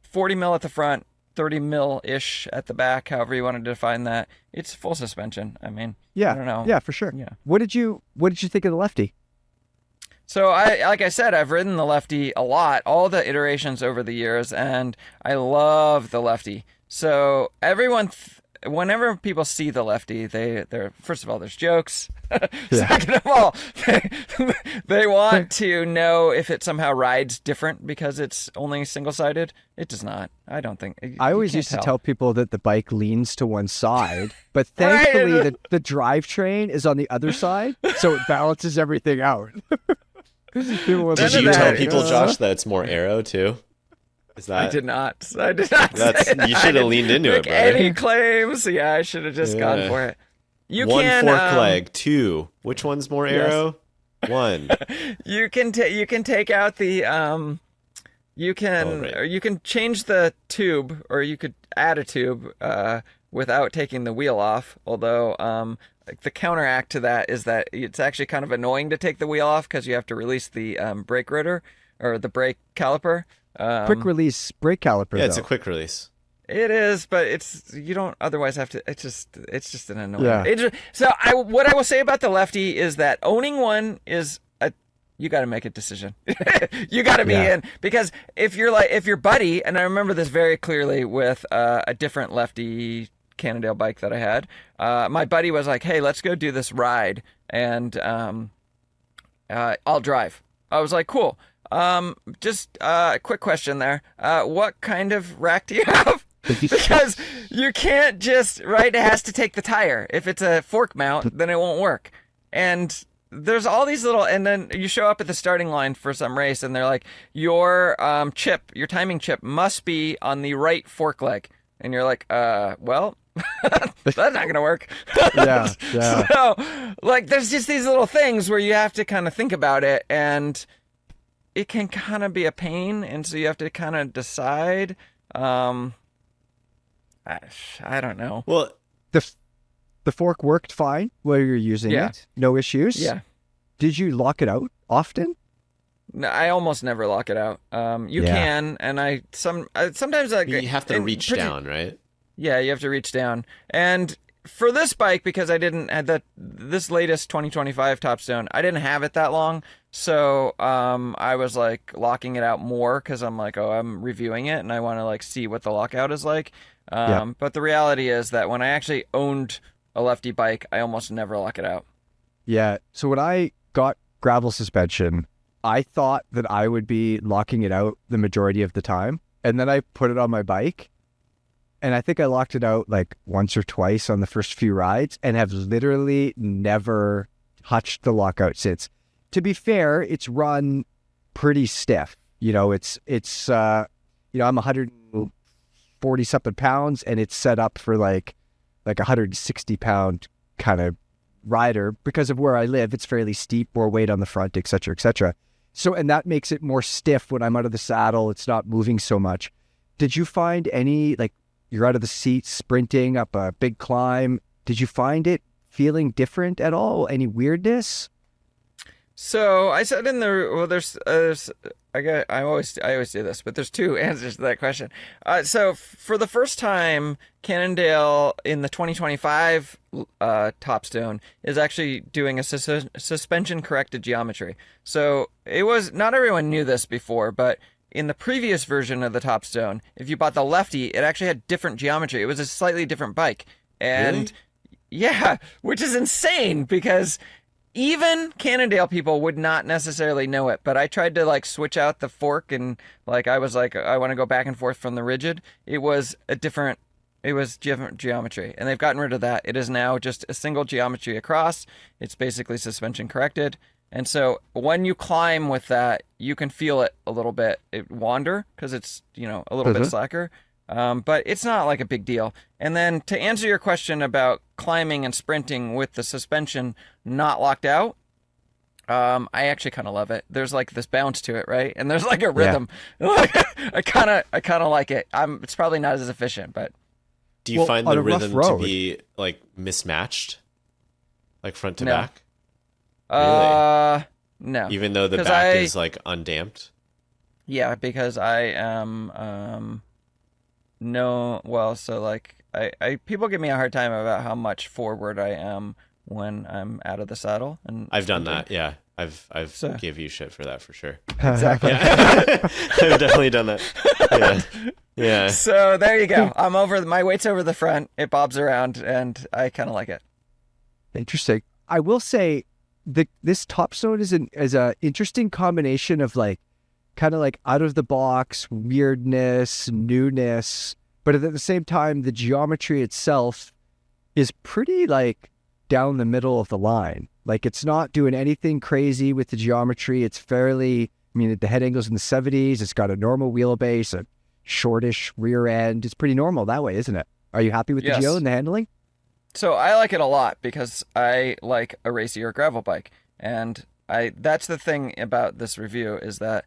40 mil at the front, 30 mil-ish at the back, however you want to define that. It's full suspension. I mean, yeah, I don't know. Yeah, for sure. Yeah. What did you think of the Lefty? So like I said, I've ridden the Lefty a lot, all the iterations over the years, and I love the Lefty. So whenever people see the Lefty, they're first of all, there's jokes. Second of all, they want to know if it somehow rides different because it's only single-sided. It does not. I don't think. I always used to tell people that the bike leans to one side, but thankfully the drivetrain is on the other side, so it balances everything out. Did you tell people, Josh, that it's more aero too? I did not. You should have leaned into it, brother. Any claims? Yeah, I should have just gone for it. One fork leg, two. Which one's more aero? One. You can take out the you can change the tube, or you could add a tube without taking the wheel off. Although the counteract to that is that it's actually kind of annoying to take the wheel off because you have to release the brake rotor or the brake caliper. Quick release brake caliper. Yeah, it's a quick release. It is, but you don't otherwise have to. It's just an annoying. Yeah. What I will say about the Lefty is that owning one is you got to make a decision. You got to be in, because if your buddy, and I remember this very clearly with a different Lefty Cannondale bike that I had. My buddy was like, "Hey, let's go do this ride, and I'll drive." I was like, "Cool." Just a quick question there. What kind of rack do you have? Because you can't just, right, it has to take the tire. If it's a fork mount, then it won't work. And there's all these little, and then you show up at the starting line for some race and they're like, your timing chip must be on the right fork leg. And you're like, well, that's not going to work. Yeah. So, like, there's just these little things where you have to kind of think about it, and it can kind of be a pain, and so you have to kind of decide. I don't know. Well, the fork worked fine while you're using it. No issues. Yeah. Did you lock it out often? No, I almost never lock it out. You can, and sometimes you have to reach down, right? Yeah, you have to reach down. And for this bike, because I didn't have this latest 2025 Topstone, I didn't have it that long, so I was like locking it out more because I'm like, I'm reviewing it and I want to like see what the lockout is like. But the reality is that when I actually owned a Lefty bike, I almost never lock it out. Yeah. So when I got gravel suspension, I thought that I would be locking it out the majority of the time. And then I put it on my bike. And I think I locked it out like once or twice on the first few rides and have literally never touched the lockout since. To be fair, it's run pretty stiff. You know, I'm 140 something pounds and it's set up for like a 160 pound kind of rider because of where I live. It's fairly steep, more weight on the front, et cetera, et cetera. So, and that makes it more stiff when I'm out of the saddle. It's not moving so much. Did you find any, like, you're out of the seat sprinting up a big climb? Did you find it feeling different at all? Any weirdness? So I said in the I always do this, but there's two answers to that question. So for the first time, Cannondale in the 2025 Topstone is actually doing a suspension corrected geometry. So it was, not everyone knew this before, but in the previous version of the Topstone, if you bought the Lefty, it actually had different geometry. It was a slightly different bike, and Really? yeah, which is insane because even Cannondale people would not necessarily know it, but I tried to like switch out the fork and like I was like, I want to go back and forth from the rigid. It was different geometry, and they've gotten rid of that. It is now just a single geometry across. It's basically suspension corrected. And so when you climb with that, you can feel it a little bit wander because it's, a little bit slacker. But it's not like a big deal. And then to answer your question about climbing and sprinting with the suspension not locked out, I actually kind of love it. There's like this bounce to it, right? And there's like a rhythm. Yeah. I kind of like it. It's probably not as efficient, but Do you find on the a rough rhythm road to be like mismatched, like front to No. back? Really? No. Even though the 'Cause back is like undamped? Yeah, because I am no, well, so like I people give me a hard time about how much forward I am when I'm out of the saddle, and I've done that. Yeah, I've So- give you shit for that for sure. Exactly. Yeah, I've definitely done that. Yeah, yeah. So there you go. My weight's over the front. It bobs around, and I kind of like it. Interesting. I will say this Topstone is a interesting combination of like kind of like out of the box weirdness, newness, but at the same time the geometry itself is pretty like down the middle of the line. Like it's not doing anything crazy with the geometry. It's fairly, the head angle's in the 70s. It's got a normal wheelbase, a shortish rear end. It's pretty normal that way, isn't it? Are you happy with the Yes. geo and the handling? So I like it a lot because I like a racier gravel bike, and that's the thing about this review is that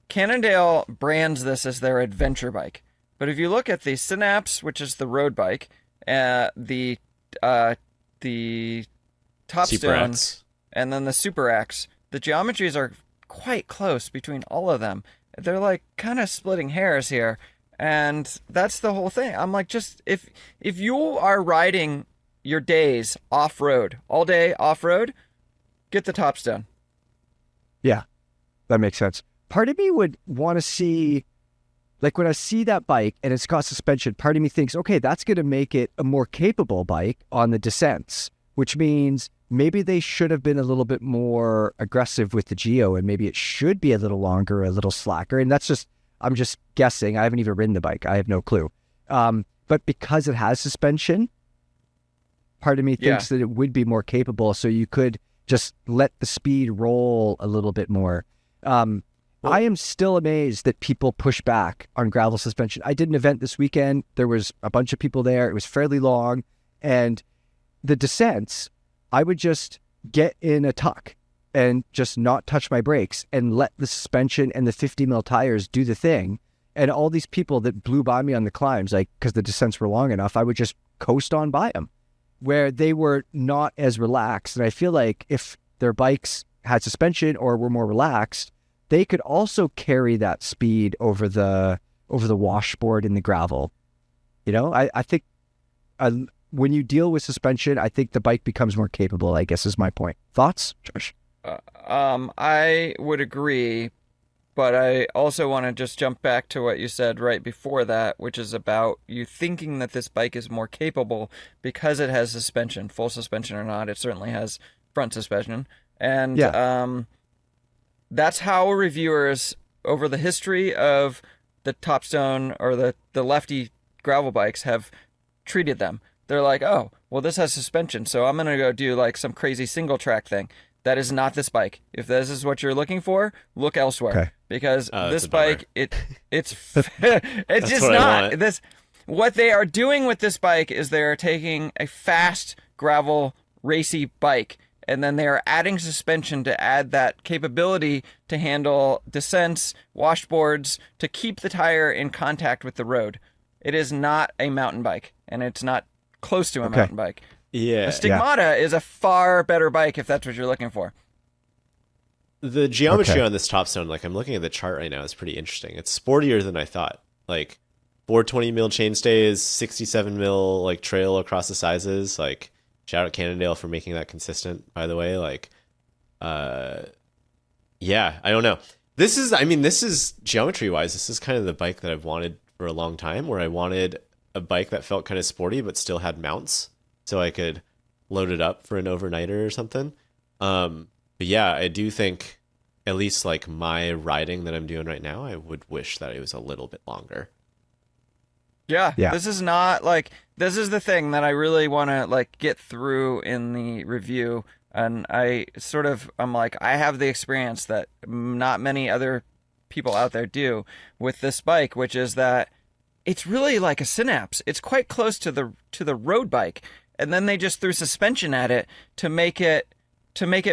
Cannondale brands this as their adventure bike. But if you look at the Synapse, which is the road bike, the Topstone, Super X. and then the Super X, the geometries are quite close between all of them. They're like kind of splitting hairs here, and that's the whole thing. I'm like, just if you are riding your days off-road, all day off-road, get the Topstone. Yeah, that makes sense. Part of me would want to see, like when I see that bike and it's got suspension, part of me thinks, okay, that's going to make it a more capable bike on the descents, which means maybe they should have been a little bit more aggressive with the geo and maybe it should be a little longer, a little slacker. And I'm just guessing. I haven't even ridden the bike. I have no clue. But because it has suspension, part of me thinks that it would be more capable, so you could just let the speed roll a little bit more. I am still amazed that people push back on gravel suspension. I did an event this weekend. There was a bunch of people there. It was fairly long. And the descents, I would just get in a tuck and just not touch my brakes and let the suspension and the 50 mil tires do the thing. And all these people that blew by me on the climbs, like because the descents were long enough, I would just coast on by them, where they were not as relaxed. And I feel like if their bikes had suspension or were more relaxed, they could also carry that speed over the washboard in the gravel. I think when you deal with suspension, I think the bike becomes more capable, I guess is my point. Thoughts, Josh? I would agree, but I also want to just jump back to what you said right before that, which is about you thinking that this bike is more capable because it has suspension, full suspension or not. It certainly has front suspension. And Yeah. that's how reviewers over the history of the Topstone or the Lefty gravel bikes have treated them. They're like, oh, well, this has suspension, so I'm going to go do like some crazy single track thing. That is not this bike. If this is what you're looking for, look elsewhere. Okay. Because That's this a bummer. bike, it's just what I not want. this. What they are doing with this bike is they are taking a fast gravel racy bike, and then they are adding suspension to add that capability to handle descents, washboards, to keep the tire in contact with the road. It is not a mountain bike, and it's not close to a mountain bike. Yeah. A Stigmata is a far better bike if that's what you're looking for. The geometry Okay. on this Topstone, like I'm looking at the chart right now, is pretty interesting. It's sportier than I thought. Like 420 mil chainstays, 67 mil like trail across the sizes. Like shout out Cannondale for making that consistent, by the way. Like yeah, I don't know. This is geometry wise, this is kind of the bike that I've wanted for a long time, where I wanted a bike that felt kind of sporty but still had mounts, so I could load it up for an overnighter or something. But yeah, I do think at least like my riding that I'm doing right now, I would wish that it was a little bit longer. Yeah, Yeah. this is not like this is the thing that I really want to like get through in the review, and I'm like I have the experience that not many other people out there do with this bike, which is that it's really like a Synapse. It's quite close to the road bike, and then they just threw suspension at it to make it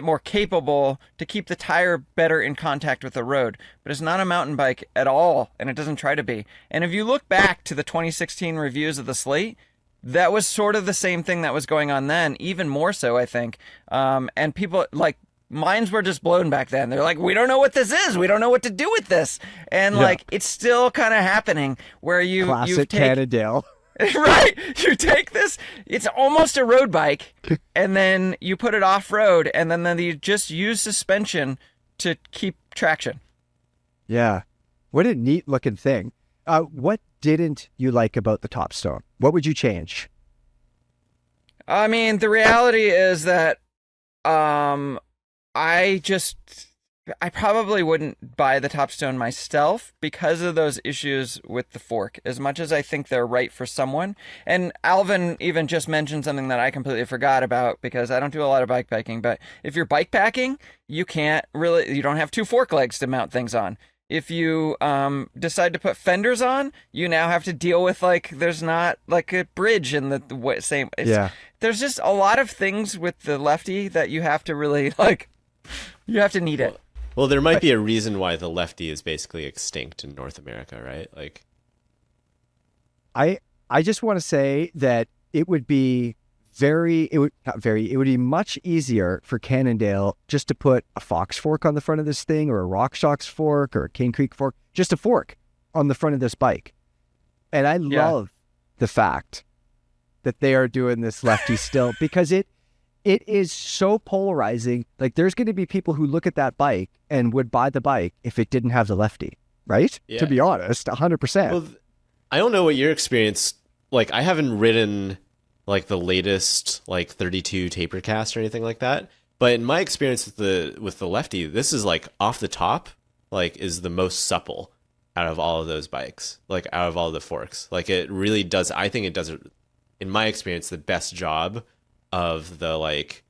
more capable to keep the tire better in contact with the road. But it's not a mountain bike at all, and it doesn't try to be. And if you look back to the 2016 reviews of the Slate, that was sort of the same thing that was going on then, even more so, I think. And people, like, minds were just blown back then. They're like, we don't know what this is. We don't know what to do with this. And, like, it's still kind of happening where Classic Cannondale. Right. You take this, it's almost a road bike, and then you put it off road, and then you just use suspension to keep traction. Yeah. What a neat looking thing. What didn't you like about the Topstone? What would you change? I mean, the reality is that I probably wouldn't buy the Topstone myself because of those issues with the fork, as much as I think they're right for someone. And Alvin even just mentioned something that I completely forgot about because I don't do a lot of bike packing, but if you're bike packing, you don't have two fork legs to mount things on. If you decide to put fenders on, you now have to deal with there's not like a bridge in the same. There's just a lot of things with the Lefty that you have to really you have to need it. Well, there might be a reason why the Lefty is basically extinct in North America, right? Like, I just want to say that it would be it would be much easier for Cannondale just to put a Fox fork on the front of this thing, or a RockShox fork, or a Cane Creek fork, just a fork on the front of this bike. And I love the fact that they are doing this Lefty still, because it is so polarizing. Like, there's going to be people who look at that bike and would buy the bike if it didn't have the Lefty, right? Yeah. To be honest, 100%. well, I don't know what your experience, like, I haven't ridden like the latest like 32 taper cast or anything like that, but in my experience with the Lefty, this is like off the top, like is the most supple out of all of those bikes, like out of all the forks. Like, it really does, I think it does, in my experience, the best job of the like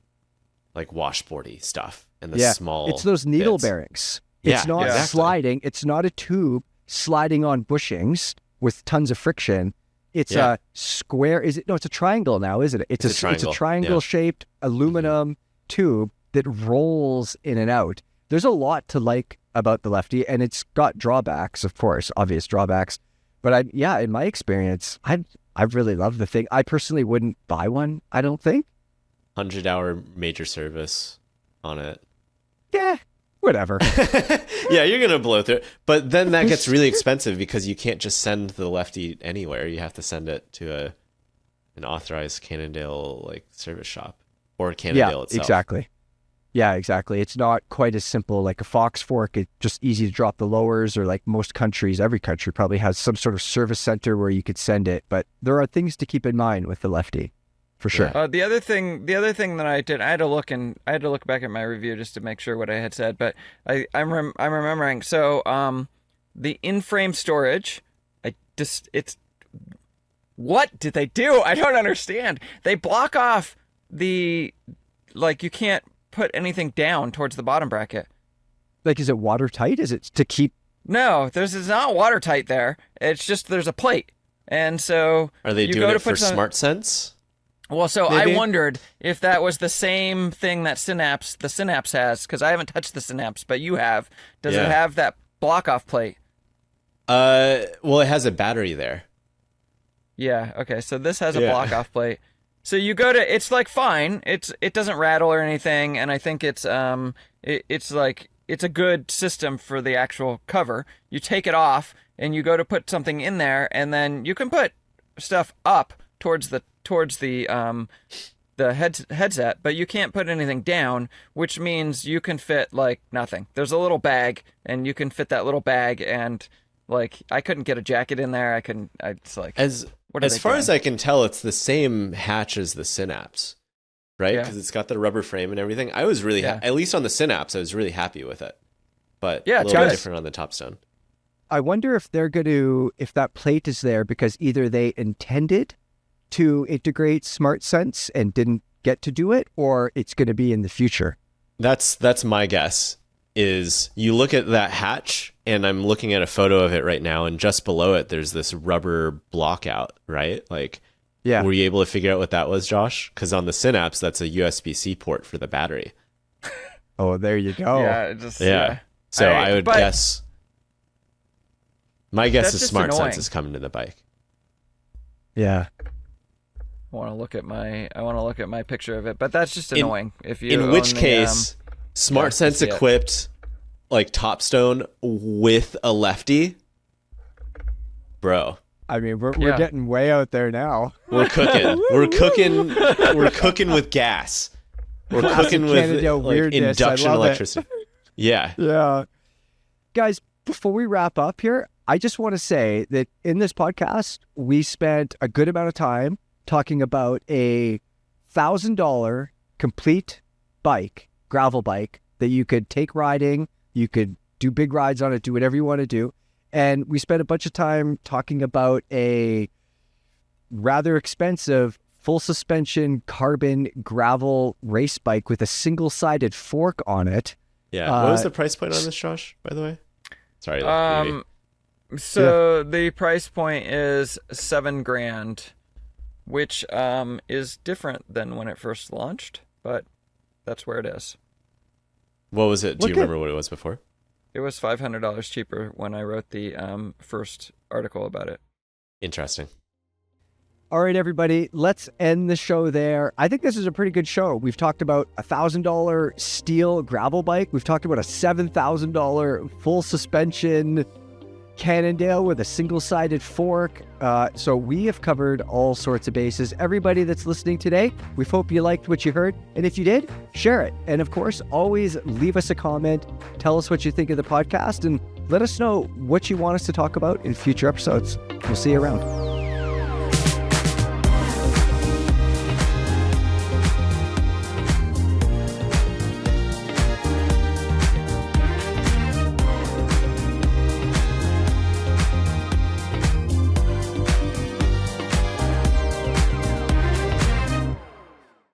washboardy stuff and the small it's those needle bits. bearings. Yeah, It's not exactly. sliding. It's not a tube sliding on bushings with tons of friction. It's a square. It's a triangle now, isn't it? It's a triangle. triangle shaped aluminum tube that rolls in and out. There's a lot to like about the Lefty, and it's got drawbacks, of course, obvious drawbacks. But in my experience, I really love the thing. I personally wouldn't buy one, I don't think. 100-hour major service on it. Yeah, whatever. Yeah, you're gonna blow through it, but then that gets really expensive because you can't just send the Lefty anywhere. You have to send it to an authorized Cannondale like service shop or Cannondale itself. Exactly. Yeah, exactly. It's not quite as simple like a Fox fork. It's just easy to drop the lowers, or like most countries, every country probably has some sort of service center where you could send it. But there are things to keep in mind with the Lefty. for sure. The other thing that I did, I had to look back at my review just to make sure what I had said, but I'm remembering. So, the in-frame storage, what did they do? I don't understand. They block off you can't put anything down towards the bottom bracket. Like, is it watertight? Is it to keep? No, it's not watertight there. It's just there's a plate. And so Are they doing it for smart sense? Well, so Maybe? I wondered if that was the same thing that the Synapse has, because I haven't touched the Synapse, but you have. Does it have that block-off plate? Well, it has a battery there. Yeah, okay, so this has a block-off plate. So you go to, it's like fine, it doesn't rattle or anything, and I think it's a good system for the actual cover. You take it off, and you go to put something in there, and then you can put stuff up towards the headset, but you can't put anything down, which means you can fit like nothing. There's a little bag, and you can fit that little bag, and like I couldn't get a jacket in there. It's like as far as I can tell, it's the same hatch as the Synapse, right? Because it's got the rubber frame and everything. I was really at least on the Synapse, I was really happy with it, but a little bit different on the Topstone. I wonder if if that plate is there because either they intended to integrate SmartSense and didn't get to do it, or it's going to be in the future. That's my guess. Is you look at that hatch, and I'm looking at a photo of it right now, and just below it, there's this rubber block out, right? Like, were you able to figure out what that was, Josh? Because on the Synapse, that's a USB-C port for the battery. Oh, there you go. Yeah. So I would guess. My guess is SmartSense is coming to the bike. Yeah. I want to look at my picture of it, but that's just annoying. In which case, SmartSense equipped like Topstone with a Lefty, bro. I mean, we're getting way out there now. We're cooking. We're cooking with gas. We're cooking with like, induction electricity. Yeah. Guys, before we wrap up here, I just want to say that in this podcast, we spent a good amount of time talking about a $1,000 complete bike, gravel bike, that you could take riding, you could do big rides on it, do whatever you want to do. And we spent a bunch of time talking about a rather expensive full suspension carbon gravel race bike with a single-sided fork on it. Yeah. What was the price point on this, Josh, by the way? Sorry. So the price point is $7,000, which is different than when it first launched, but that's where it is. What was it? Do you remember what it was before? It was $500 cheaper when I wrote the first article about it. Interesting. All right, everybody, let's end the show there. I think this is a pretty good show. We've talked about a $1,000 steel gravel bike. We've talked about a $7,000 full suspension Cannondale with a single-sided fork. So we have covered all sorts of bases. Everybody that's listening today, we hope you liked what you heard. And if you did, share it. And of course, always leave us a comment. Tell us what you think of the podcast and let us know what you want us to talk about in future episodes. We'll see you around.